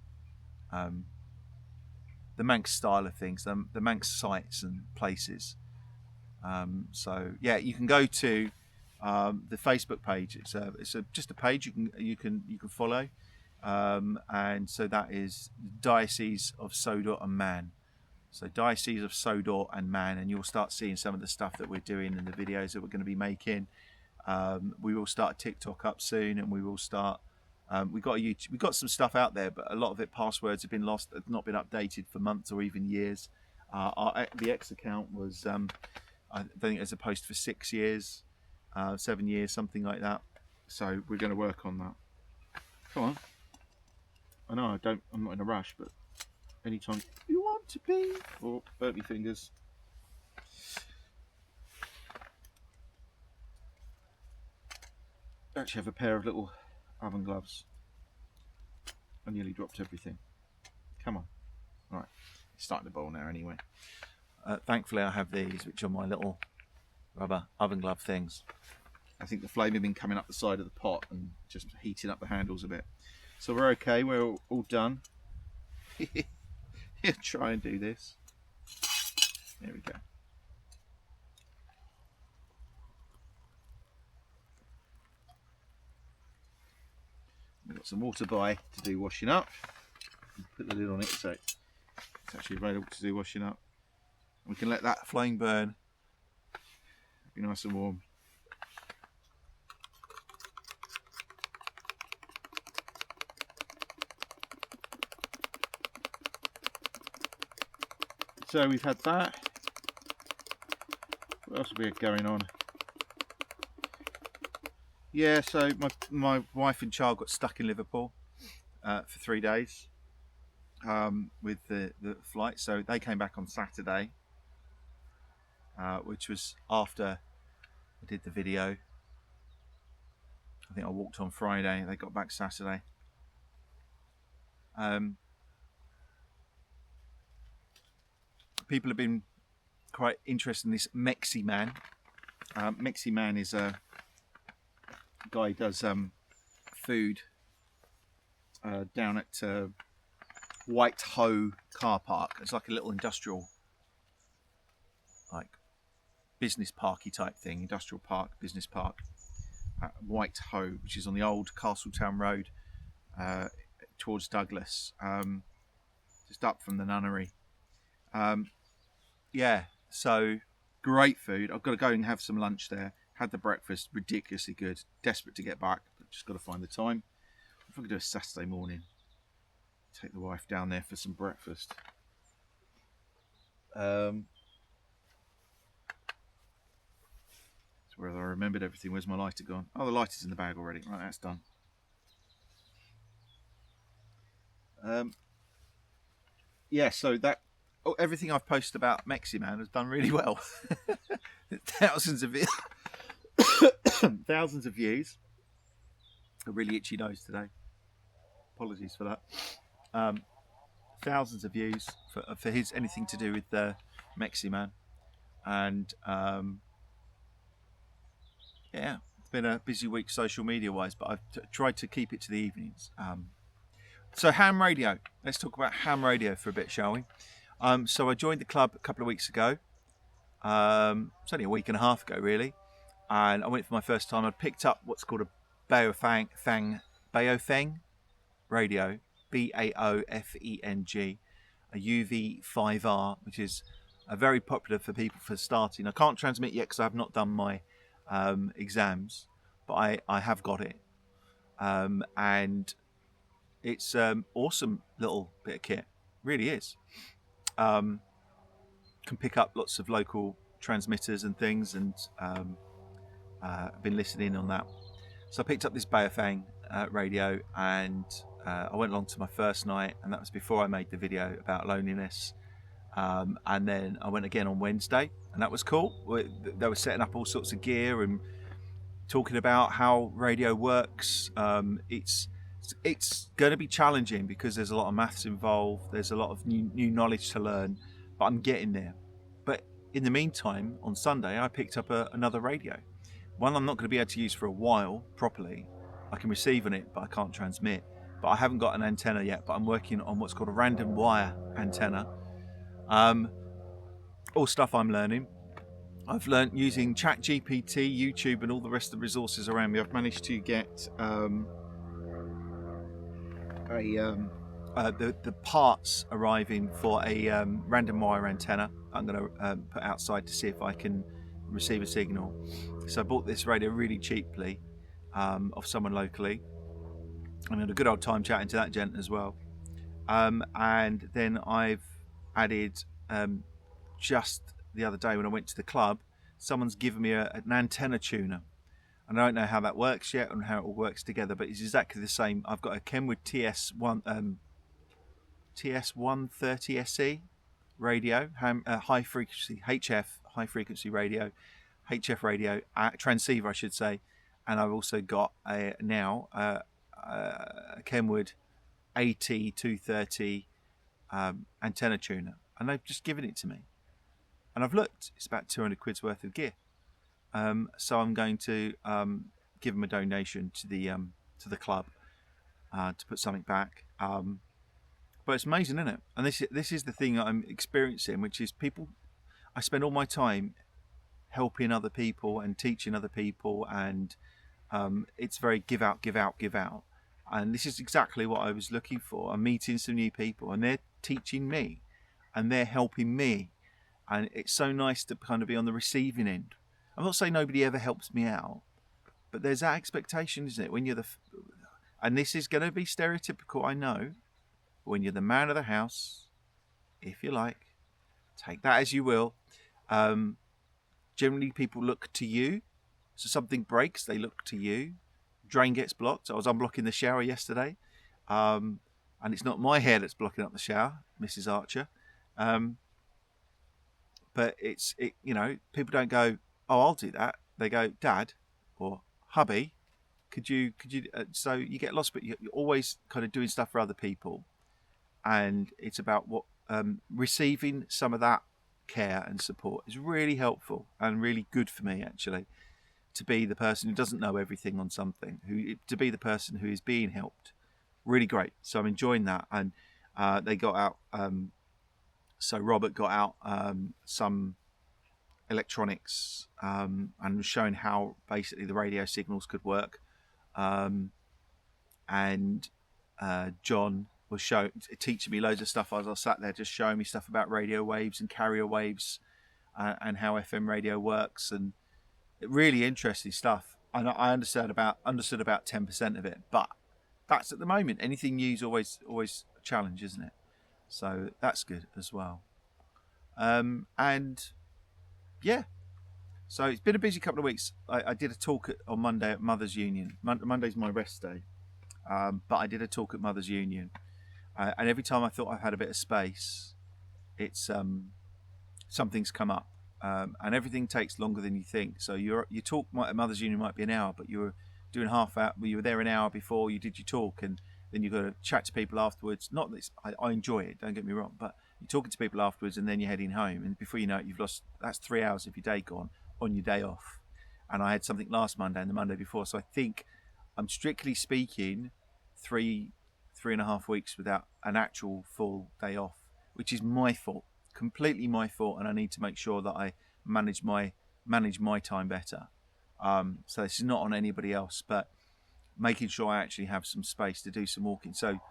the Manx style of things, the Manx sites and places. So yeah, you can go to the Facebook page. It's just a page you can follow, and so that is Diocese of Sodor and Man. So Diocese of Sodor and Man, and you'll start seeing some of the stuff that we're doing and the videos that we're going to be making. We will start TikTok up soon, and we will start. We've got some stuff out there, but a lot of it, passwords have been lost, have not been updated for months or even years. The X account was, I think there's a post for 6 years, 7 years, something like that. So we're going to work on that. Come on. I know I'm not in a rush, but anytime you want to be. Oh, burnt me fingers. I actually have a pair of little oven gloves. I nearly dropped everything. Come on. Right, it's starting to boil now anyway. Thankfully I have these, which are my little rubber oven glove things. I think the flame has been coming up the side of the pot and just heating up the handles a bit. So we're okay, we're all done. Try and do this. There we go. We've got some water by to do washing up. Put the lid on it so it's actually available to do washing up. We can let that flame burn. Be nice and warm. So we've had that. What else have we got going on? Yeah, so my wife and child got stuck in Liverpool for 3 days with the flight. So they came back on Saturday, which was after I did the video. I think I walked on Friday. They got back Saturday. People have been quite interested in this Mexi Man. Mexi Man is a guy who does food down at White Hoe car park. It's like a little industrial, like business parky type thing, industrial park, business park at White Hoe, which is on the old Castletown Road towards Douglas, just up from the nunnery. Yeah, so great food. I've got to go and have some lunch there. Had the breakfast, ridiculously good. Desperate to get back, but just got to find the time. If I could do a Saturday morning, take the wife down there for some breakfast. It's whether I remembered everything. Where's my lighter gone? Oh, the lighter's in the bag already. Right, that's done. Yeah, so that everything I've posted about Mexi Man has done really well. Thousands of thousands of views. A really itchy nose today. Apologies for that. Thousands of views for his anything to do with Mexi Man, and yeah, it's been a busy week social media wise, but I've tried to keep it to the evenings. So ham radio. Let's talk about ham radio for a bit, shall we? So I joined the club a couple of weeks ago. It's only a week and a half ago, really. And I went for my first time. I picked up what's called a Baofeng radio, Baofeng, a UV5R, which is very popular for people for starting. I can't transmit yet because I have not done my exams, but I have got it. And it's awesome little bit of kit, really is. Can pick up lots of local transmitters and things, and I've been listening on that. So I picked up this Baofeng radio, and I went along to my first night, and that was before I made the video about loneliness. And then I went again on Wednesday, and that was cool. They were setting up all sorts of gear and talking about how radio works. It's going to be challenging because there's a lot of maths involved. There's a lot of new knowledge to learn, but I'm getting there. But in the meantime, on Sunday, I picked up another radio. One I'm not going to be able to use for a while properly. I can receive on it, but I can't transmit. But I haven't got an antenna yet, but I'm working on what's called a random wire antenna. All stuff I'm learning. I've learned using ChatGPT, YouTube, and all the rest of the resources around me. I've managed to get the parts arriving for a random wire antenna. I'm going to put outside to see if I can receive a signal. So I bought this radio really cheaply off someone locally. I had a good old time chatting to that gent as well. And then I've added just the other day when I went to the club, someone's given me an antenna tuner, and I don't know how that works yet and how it all works together, but it's exactly the same. I've got a Kenwood TS130 SE radio, high frequency HF, high frequency radio, HF radio transceiver I should say, and I've also got a Kenwood AT230 antenna tuner, and they've just given it to me. And I've looked, it's about 200 quid's worth of gear. So I'm going to give them a donation to the club to put something back. But it's amazing, isn't it? And this is the thing I'm experiencing, which is people. I spend all my time helping other people and teaching other people, and it's very give out. And this is exactly what I was looking for. I'm meeting some new people, and they're teaching me, and they're helping me. And it's so nice to kind of be on the receiving end. I'm not saying nobody ever helps me out, but there's that expectation, isn't it? When you're and this is going to be stereotypical, I know. When you're the man of the house, if you like, take that as you will. Generally, people look to you. So something breaks, they look to you. Drain gets blocked. I was unblocking the shower yesterday, and it's not my hair that's blocking up the shower, Mrs. Archer. But people don't go, oh, I'll do that. They go, Dad or hubby, could you? So you get lost, but you're always kind of doing stuff for other people, and it's about what receiving some of that care and support is really helpful and really good for me, actually, to be the person who doesn't know everything on something, to be the person who is being helped. Really great. So I'm enjoying that, and they got out. So Robert got out some electronics and was showing how basically the radio signals could work. And John was teaching me loads of stuff as I sat there, just showing me stuff about radio waves and carrier waves and how FM radio works, and really interesting stuff. And I understood about 10% of it, but that's at the moment. Anything new is always a challenge, isn't it? So that's good as well. And yeah, so it's been a busy couple of weeks. I did a talk on Monday at Mothers Union. Monday's my rest day, but I did a talk at Mothers Union, and every time I thought I've had a bit of space, it's something's come up, and everything takes longer than you think. So your talk at Mothers Union might be an hour, but you were doing half hour. You were there an hour before you did your talk, and then you've got to chat to people afterwards. Not that I enjoy it, don't get me wrong, but you're talking to people afterwards, and then you're heading home, and before you know it, you've lost. That's 3 hours of your day gone on your day off. And I had something last Monday and the Monday before, so I think I'm strictly speaking 3.5 weeks without an actual full day off, which is my fault, completely my fault, and I need to make sure that I manage my time better. So this is not on anybody else, but making sure I actually have some space to do some walking. So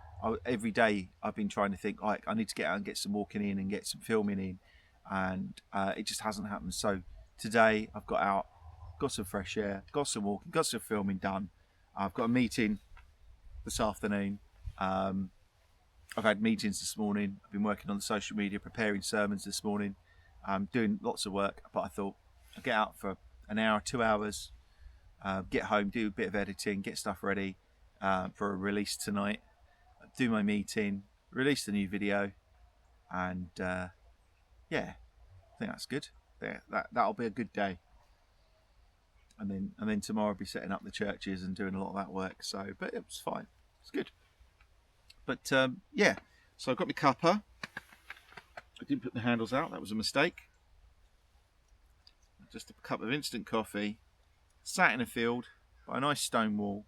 every day I've been trying to think, I need to get out and get some walking in and get some filming in, and it just hasn't happened. So today I've got out, got some fresh air, got some walking, got some filming done. I've got a meeting this afternoon. I've had meetings this morning. I've been working on the social media, preparing sermons this morning. Doing lots of work, but I thought I'd get out for an hour, 2 hours, get home, do a bit of editing, get stuff ready, for a release tonight. Do my meeting, release the new video, and yeah, I think that's good. That'll be a good day. And then tomorrow I'll be setting up the churches and doing a lot of that work. So, but it was fine. It's good. But yeah, so I've got my cuppa. I didn't put the handles out. That was a mistake. Just a cup of instant coffee. Sat in a field by a nice stone wall,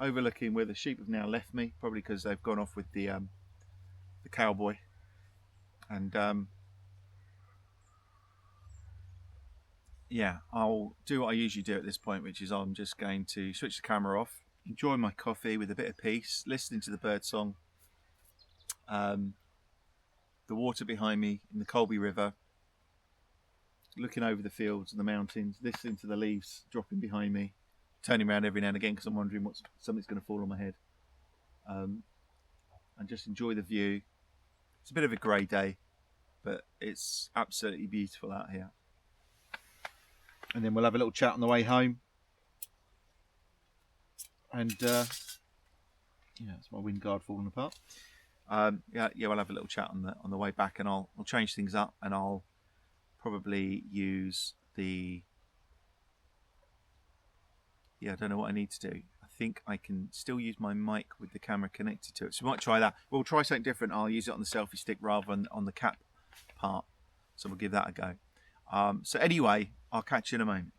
overlooking where the sheep have now left me, probably because they've gone off with the cowboy. And yeah, I'll do what I usually do at this point, which is I'm just going to switch the camera off, enjoy my coffee with a bit of peace, listening to the bird song, the water behind me in the Colby River, looking over the fields and the mountains, listening to the leaves dropping behind me, turning around every now and again because I'm wondering what something's going to fall on my head, and just enjoy the view. It's a bit of a grey day, but it's absolutely beautiful out here. And then we'll have a little chat on the way home. And yeah, it's my wind guard falling apart. Yeah, we'll have a little chat on the way back, and I'll change things up, and I'll probably use the. Yeah, I don't know what I need to do. I think I can still use my mic with the camera connected to it, so we might try that. We'll try something different. I'll use it on the selfie stick rather than on the cap part, so we'll give that a go. So anyway, I'll catch you in a moment.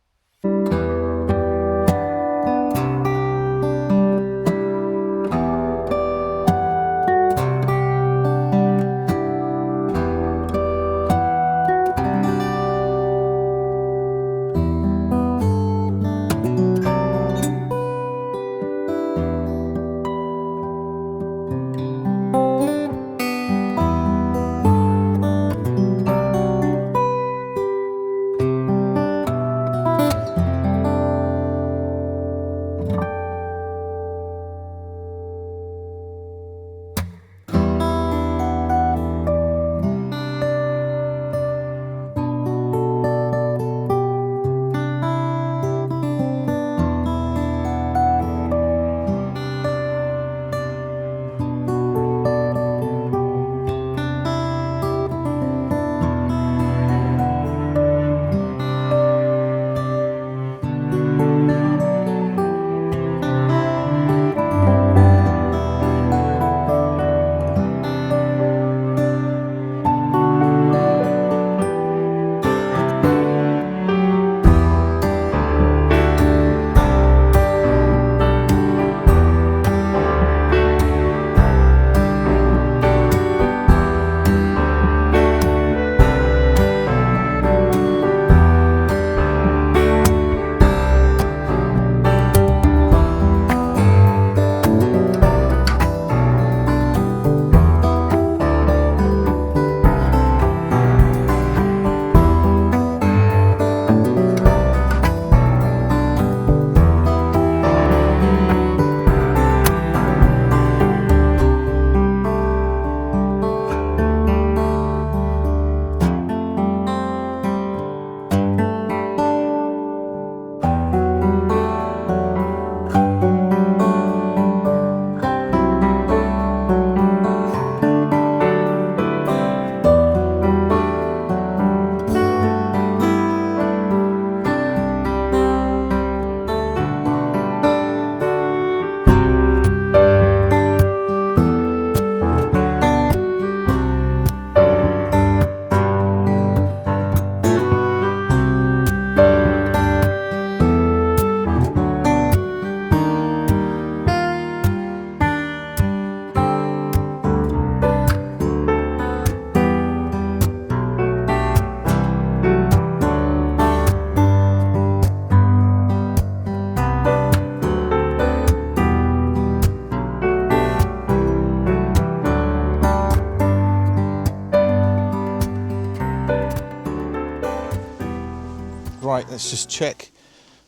Right, let's just check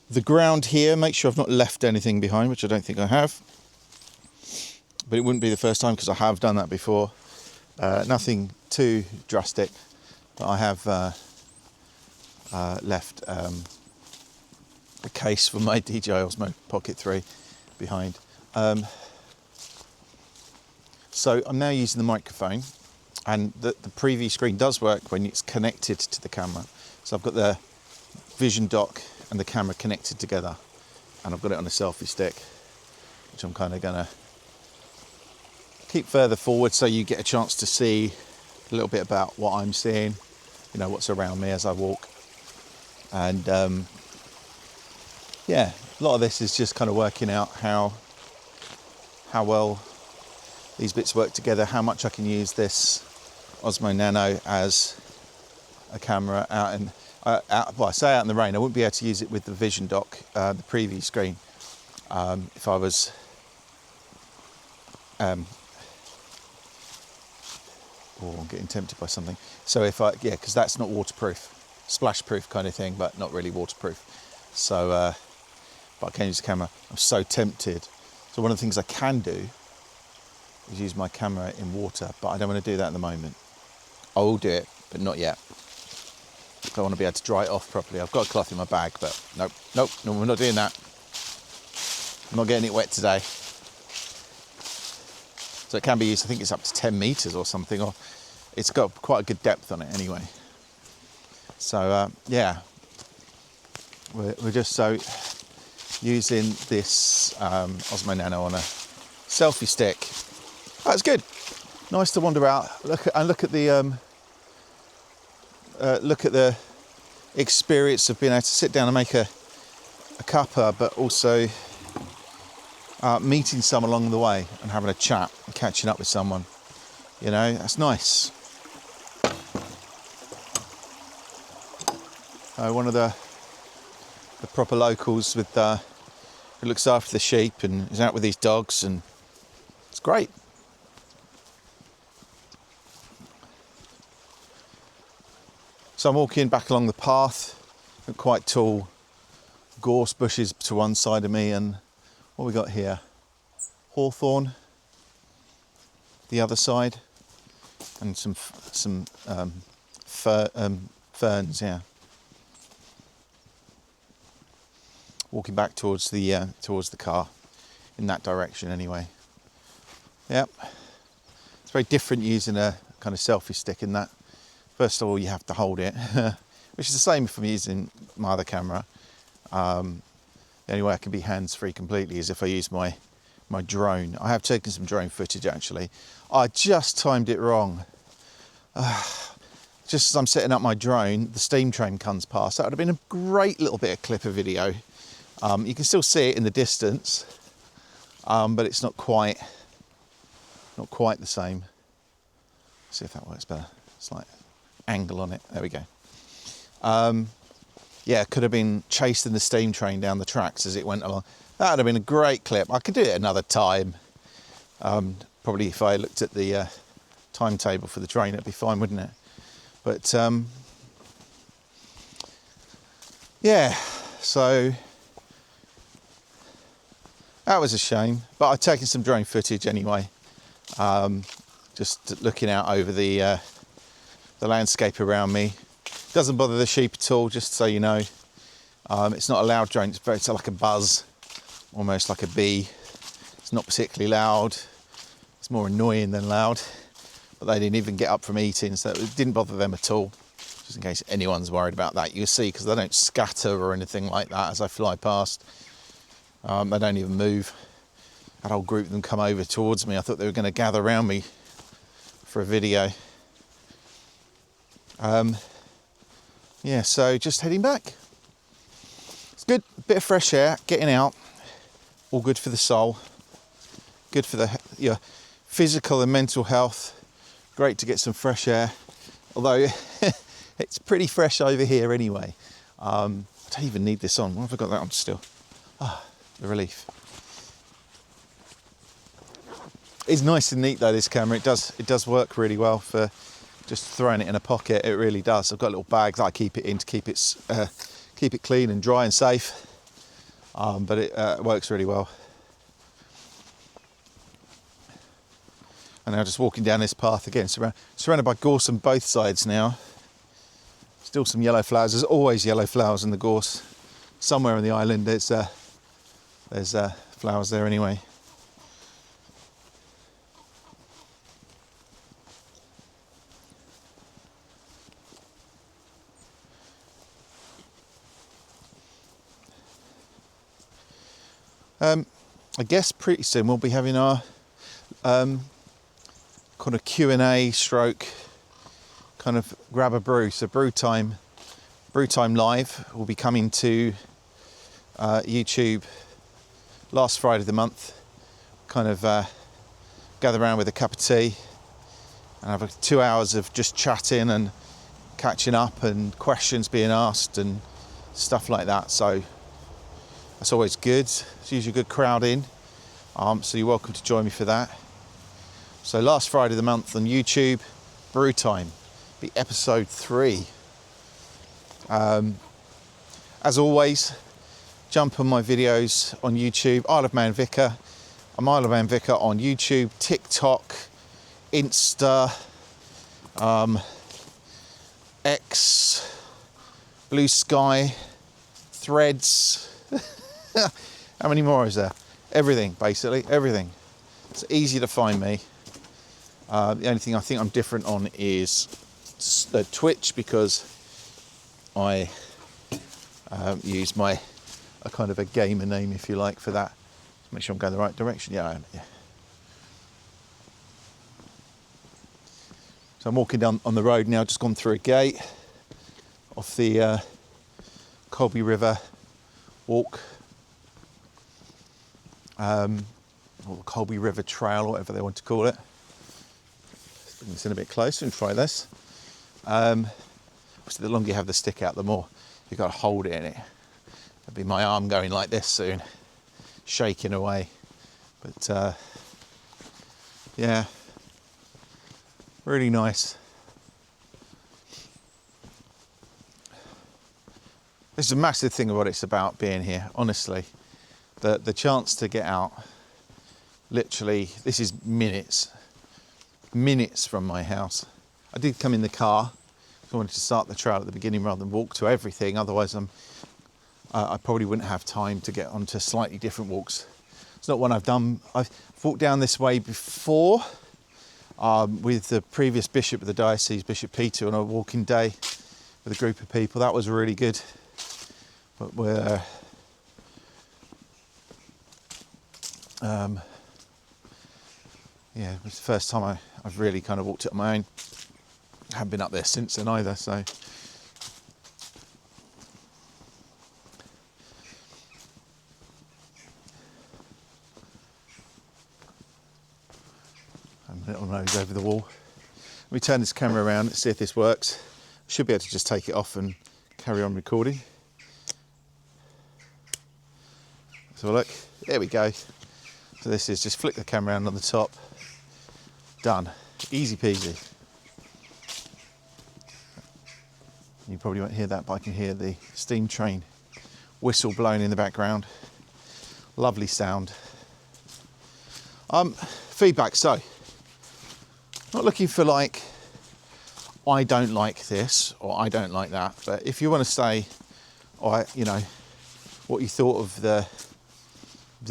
the ground here, make sure I've not left anything behind, which I don't think I have. But it wouldn't be the first time because I have done that before. Nothing too drastic, but I have left a case for my DJI Osmo Pocket 3 behind. So I'm now using the microphone, and the preview screen does work when it's connected to the camera. So I've got the vision dock and the camera connected together, and I've got it on a selfie stick, which I'm kind of gonna keep further forward so you get a chance to see a little bit about what I'm seeing, you know, what's around me as I walk. And yeah, a lot of this is just kind of working out how well these bits work together, how much I can use this Osmo Nano as a camera out in, well, I say out in the rain. I wouldn't be able to use it with the vision dock, the preview screen, if I was oh, I'm getting tempted by something. So if I, yeah, because that's not waterproof, splash proof kind of thing, but not really waterproof. So, but I can use the camera. I'm so tempted. So one of the things I can do is use my camera in water, but I don't want to do that at the moment. I will do it, but not yet. I want to be able to dry it off properly. I've got a cloth in my bag, but nope, we're not doing that. I'm not getting it wet today. So it can be used, I think it's up to 10 meters or something, or it's got quite a good depth on it anyway. So yeah, we're just so using this Osmo Nano on a selfie stick. That's good. Nice to wander out, look at the experience of being able to sit down and make a cuppa, but also meeting someone along the way and having a chat and catching up with someone. You know, that's nice. One of the proper locals with who looks after the sheep and is out with these dogs, and it's great. So I'm walking back along the path, quite tall gorse bushes to one side of me, and what we got here? Hawthorn, the other side, and some ferns, yeah. Walking back towards the car, in that direction anyway. Yep. It's very different using a kind of selfie stick in that. First of all, you have to hold it, which is the same if I'm using my other camera. The only way I can be hands-free completely is if I use my drone. I have taken some drone footage actually. I just timed it wrong. Just as I'm setting up my drone, the steam train comes past. That would have been a great little bit of clip of video. You can still see it in the distance, but it's not quite the same. Let's see if that works better. Slight angle on it. There we go. Yeah, could have been chasing the steam train down the tracks as it went along. That would have been a great clip. I could do it another time. Probably if I looked at the timetable for the train, it'd be fine, wouldn't it? But yeah, so that was a shame. But I've taken some drone footage anyway. Just looking out over the landscape around me. Doesn't bother the sheep at all, just so you know. It's not a loud drone, it's like a buzz, almost like a bee. It's not particularly loud. It's more annoying than loud. But they didn't even get up from eating, so it didn't bother them at all. Just in case anyone's worried about that. You'll see, because they don't scatter or anything like that as I fly past. They don't even move. That whole group of them come over towards me. I thought they were going to gather around me for a video. Yeah, so just heading back. It's good, a bit of fresh air, getting out, all good for the soul, good for your physical and mental health. Great to get some fresh air, although it's pretty fresh over here anyway. I don't even need this on. Why have I got that on still? Ah, the relief. It's nice and neat though, this camera. It does work really well for just throwing it in a pocket. It really does. I've got a little bag that I keep it in to keep it clean and dry and safe. But it works really well. And now just walking down this path again, surrounded by gorse on both sides now. Still some yellow flowers. There's always yellow flowers in the gorse. Somewhere on the island there's flowers there anyway. I guess pretty soon we'll be having our kind of Q&A stroke kind of grab a brew. So brew time live will be coming to YouTube last Friday of the month. Kind of gather around with a cup of tea and have 2 hours of just chatting and catching up and questions being asked and stuff like that. So that's always good. It's usually a good crowd in. So you're welcome to join me for that. So last Friday of the month on YouTube, brew time, be episode 3. As always, jump on my videos on YouTube, Isle of Man Vicar. I'm Isle of Man Vicar on YouTube, TikTok, Insta, X, Blue Sky, Threads. How many more is there? Everything, basically, everything. It's easy to find me. The only thing I think I'm different on is Twitch, because I use a kind of a gamer name, if you like, for that. To make sure I'm going the right direction. Yeah, I am. Yeah. So I'm walking down on the road now, just gone through a gate off the Colby River walk, or Colby River Trail, or whatever they want to call it. Bring this in a bit closer and try this. Obviously, the longer you have the stick out, the more you've got to hold it in it. That'll be my arm going like this soon, shaking away. But yeah, really nice. This is a massive thing of what it's about being here, honestly. The chance to get out, literally, this is minutes from my house. I did come in the car. I wanted to start the trail at the beginning rather than walk to everything. Otherwise, I probably wouldn't have time to get onto slightly different walks. It's not one I've done. I've walked down this way before with the previous bishop of the diocese, Bishop Peter, on a walking day with a group of people. That was really good. But we're yeah, it was the first time I've really kind of walked it on my own. I haven't been up there since then either, so I'm a little nose over the wall. Let me turn this camera around and see if this works. I should be able to just take it off and carry on recording. So look, there we go. So this is just flick the camera around on the top. Done. Easy peasy. You probably won't hear that, but I can hear the steam train whistle blowing in the background. Lovely sound. Feedback. So, not looking for like, I don't like this or I don't like that, but if you want to say, or you know, what you thought of the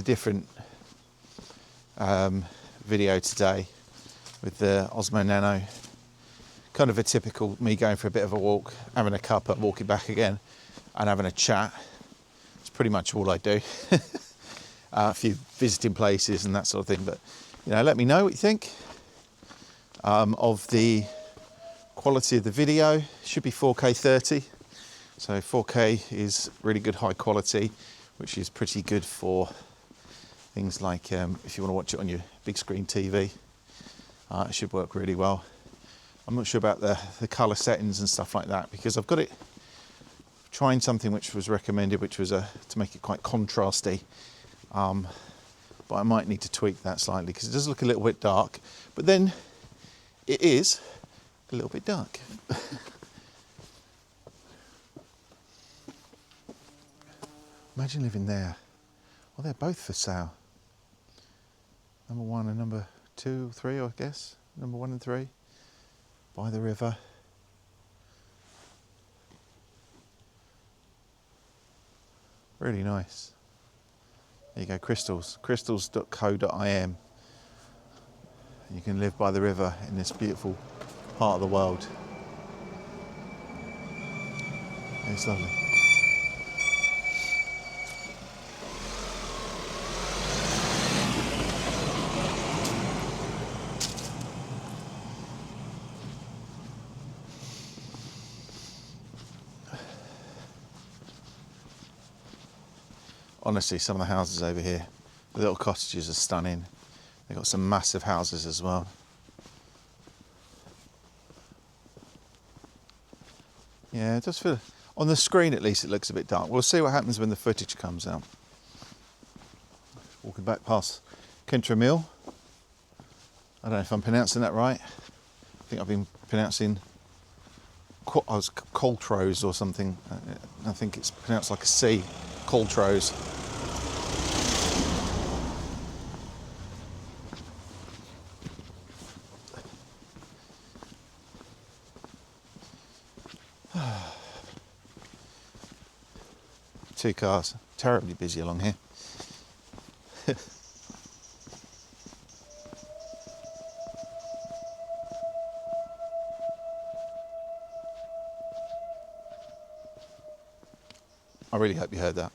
different video today with the Osmo Nano, kind of a typical me going for a bit of a walk, having a cuppa, walking back again and having a chat. It's pretty much all I do. A few visiting places and that sort of thing, but you know, let me know what you think of the quality of the video. It should be 4K 30, so 4K is really good high quality, which is pretty good for things like if you want to watch it on your big screen TV, it should work really well. I'm not sure about the colour settings and stuff like that, because I've got it trying something which was recommended, which was to make it quite contrasty, but I might need to tweak that slightly because it does look a little bit dark, but then it is a little bit dark. Imagine living there. Well, they're both for sale. Number 1 and number 2, 3, I guess. Number 1 and 3. By the river. Really nice. There you go, crystals, crystals.co.im. You can live by the river in this beautiful part of the world. It's lovely. Honestly, some of the houses over here, the little cottages are stunning. They've got some massive houses as well. Yeah, it does feel, on the screen at least it looks a bit dark. We'll see what happens when the footage comes out. Walking back past Kentra Mill. I don't know if I'm pronouncing that right. I think I've been pronouncing Coltrose or something. I think it's pronounced like a C, Coltrose. Two cars, terribly busy along here. I really hope you heard that.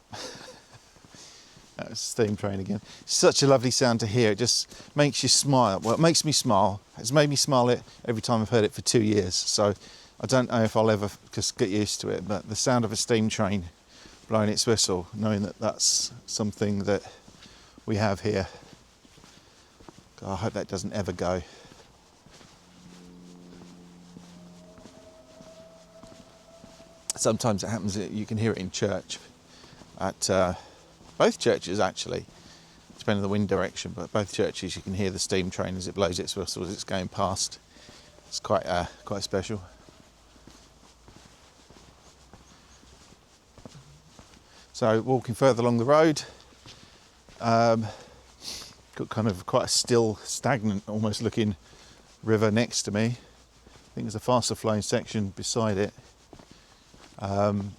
That was steam train again. Such a lovely sound to hear. It just makes you smile. Well, it makes me smile. It's made me smile every time I've heard it for 2 years. So I don't know if I'll ever just get used to it. But the sound of a steam train blowing its whistle, knowing that that's something that we have here. God, I hope that doesn't ever go. Sometimes it happens that you can hear it in church, at both churches actually, depending on the wind direction, but both churches you can hear the steam train as it blows its whistle as it's going past. It's quite special. So walking further along the road, got kind of quite a still, stagnant, almost looking river next to me. I think there's a faster flowing section beside it. Some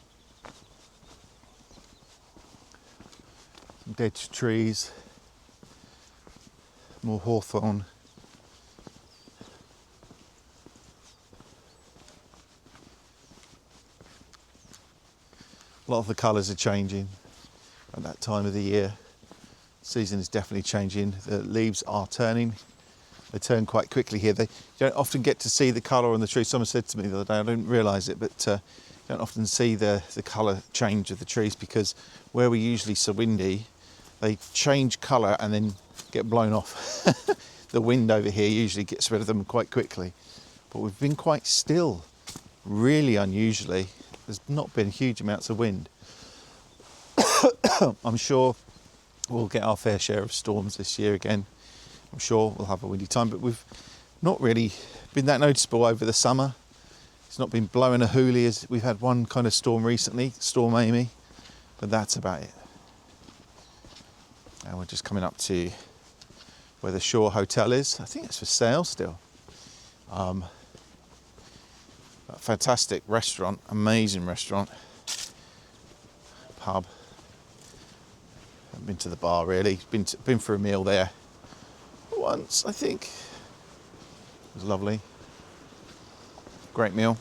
dead trees, more hawthorn. A lot of the colours are changing at that time of the year. Season is definitely changing. The leaves are turning. They turn quite quickly here. They don't often get to see the colour on the tree. Someone said to me the other day, I didn't realise it, but don't often see the colour change of the trees because where we're usually so windy, they change colour and then get blown off. The wind over here usually gets rid of them quite quickly. But we've been quite still, really unusually. There's not been huge amounts of wind. I'm sure we'll get our fair share of storms this year again. I'm sure we'll have a windy time, but we've not really been that noticeable over the summer. It's not been blowing a hoolie. As we've had one kind of storm recently, Storm Amy, but that's about it. And we're just coming up to where the Shore Hotel is. I think it's for sale still. A fantastic restaurant, amazing restaurant, pub. Haven't been to the bar really. Been for a meal there once, I think. It was lovely. Great meal.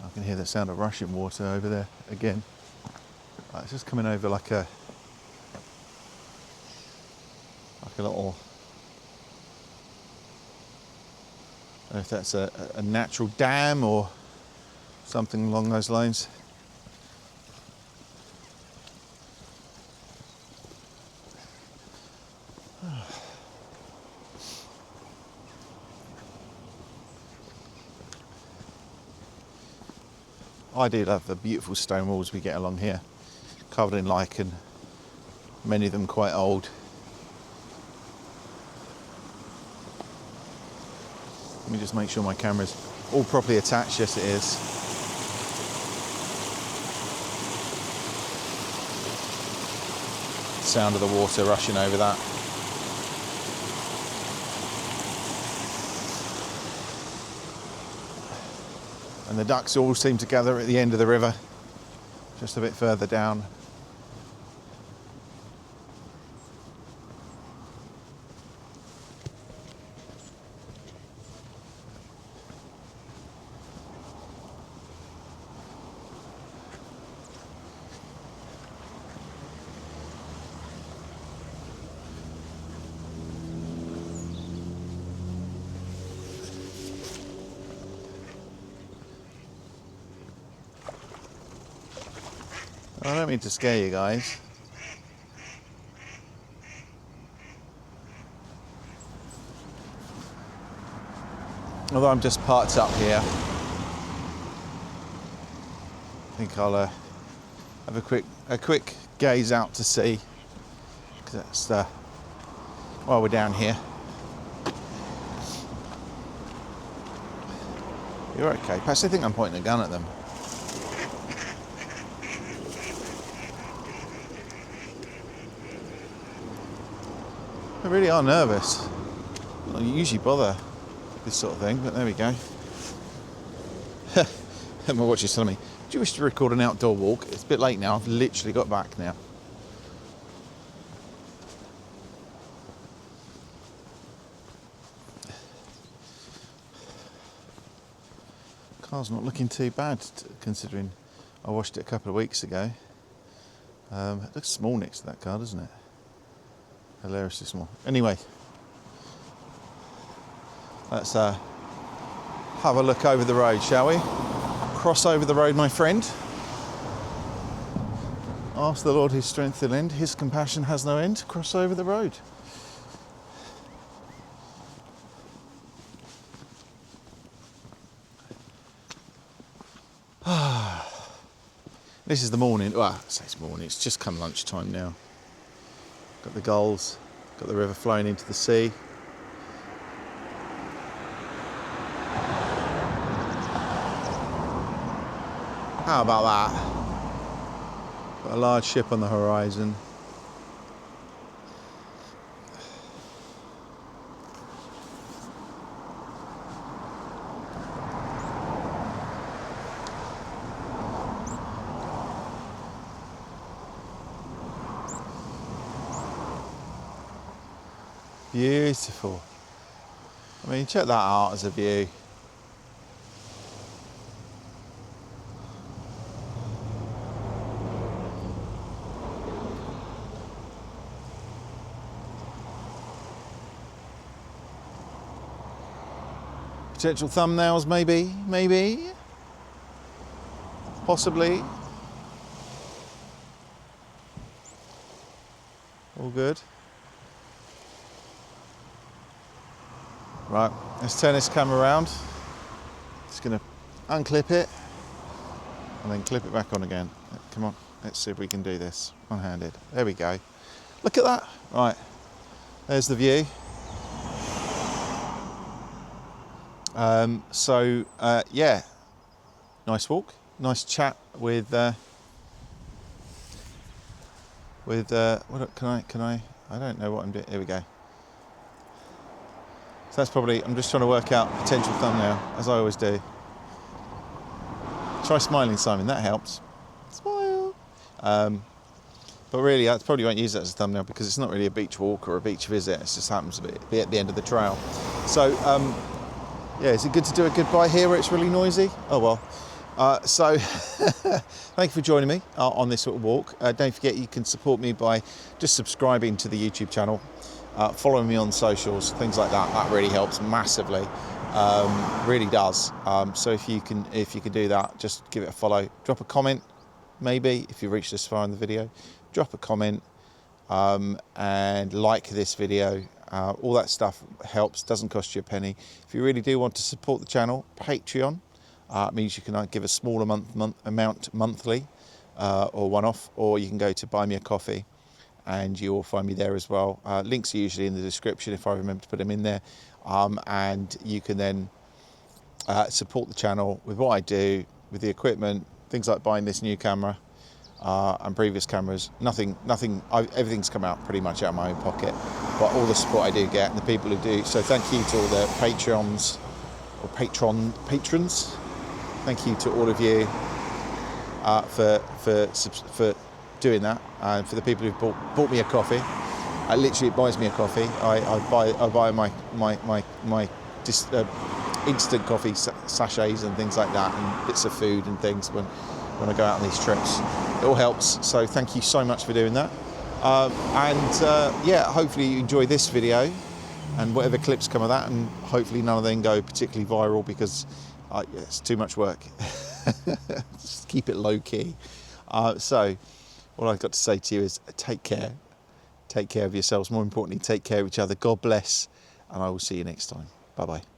I can hear the sound of rushing water over there again. It's just coming over like a little, I don't know if that's a natural dam or something along those lines. I do love the beautiful stone walls we get along here, covered in lichen, many of them quite old. Let me just make sure my camera's all properly attached. Yes, it is. Sound of the water rushing over that. And the ducks all seem to gather at the end of the river, just a bit further down. I don't mean to scare you guys. Although I'm just parked up here, I think I'll have a quick gaze out to sea, because that's while we're down here. You're okay. Perhaps they think I'm pointing a gun at them. They really are nervous. I don't usually bother this sort of thing, but there we go. My watch is telling me, do you wish to record an outdoor walk? It's a bit late now, I've literally got back now. Car's not looking too bad, considering I washed it a couple of weeks ago. It looks small next to that car, doesn't it? Hilariously small. Anyway, let's have a look over the road, shall we? Cross over the road, my friend. Ask the Lord his strength to lend, his compassion has no end. Cross over the road. This is the morning. Well, I say it's morning, it's just come lunchtime now. Got the gulls, got the river flowing into the sea. How about that? Got a large ship on the horizon. Beautiful. I mean, check that out as a view. Potential thumbnails, maybe, possibly. All good. Right, let's turn this camera around. Just gonna unclip it and then clip it back on again. Come on, let's see if we can do this one-handed. There we go. Look at that. Right, there's the view. Yeah, nice walk, nice chat with what can I don't know what I'm doing. Here we go. So that's probably, I'm just trying to work out potential thumbnail, as I always do. Try smiling, Simon, that helps. Smile. But really, I probably won't use that as a thumbnail because it's not really a beach walk or a beach visit. It just happens to be at the end of the trail. So, yeah, is it good to do a goodbye here where it's really noisy? Oh well. So, thank you for joining me on this little walk. Don't forget you can support me by just subscribing to the YouTube channel. Following me on socials, things like that. That really helps massively, really does. So if you can do that, just give it a follow. Drop a comment, maybe if you reached this far in the video. Drop a comment and like this video. All that stuff helps. Doesn't cost you a penny. If you really do want to support the channel, Patreon means you can give a small amount monthly or one-off, or you can go to Buy Me a Coffee. And you will find me there as well. Links are usually in the description if I remember to put them in there. And you can then support the channel with what I do, with the equipment, things like buying this new camera and previous cameras. Everything's come out pretty much out of my own pocket, but all the support I do get and the people who do. So thank you to all the patrons Thank you to all of you for doing that, and for the people who've bought me a coffee. Literally, it buys me a coffee. I buy my instant coffee sachets and things like that, and bits of food and things when I go out on these trips. It all helps. So thank you so much for doing that. Yeah, hopefully you enjoy this video and whatever clips come of that, and hopefully none of them go particularly viral because it's too much work. Just keep it low key. So what I've got to say to you is take care. Take care of yourselves. More importantly, take care of each other. God bless, and I will see you next time. Bye-bye.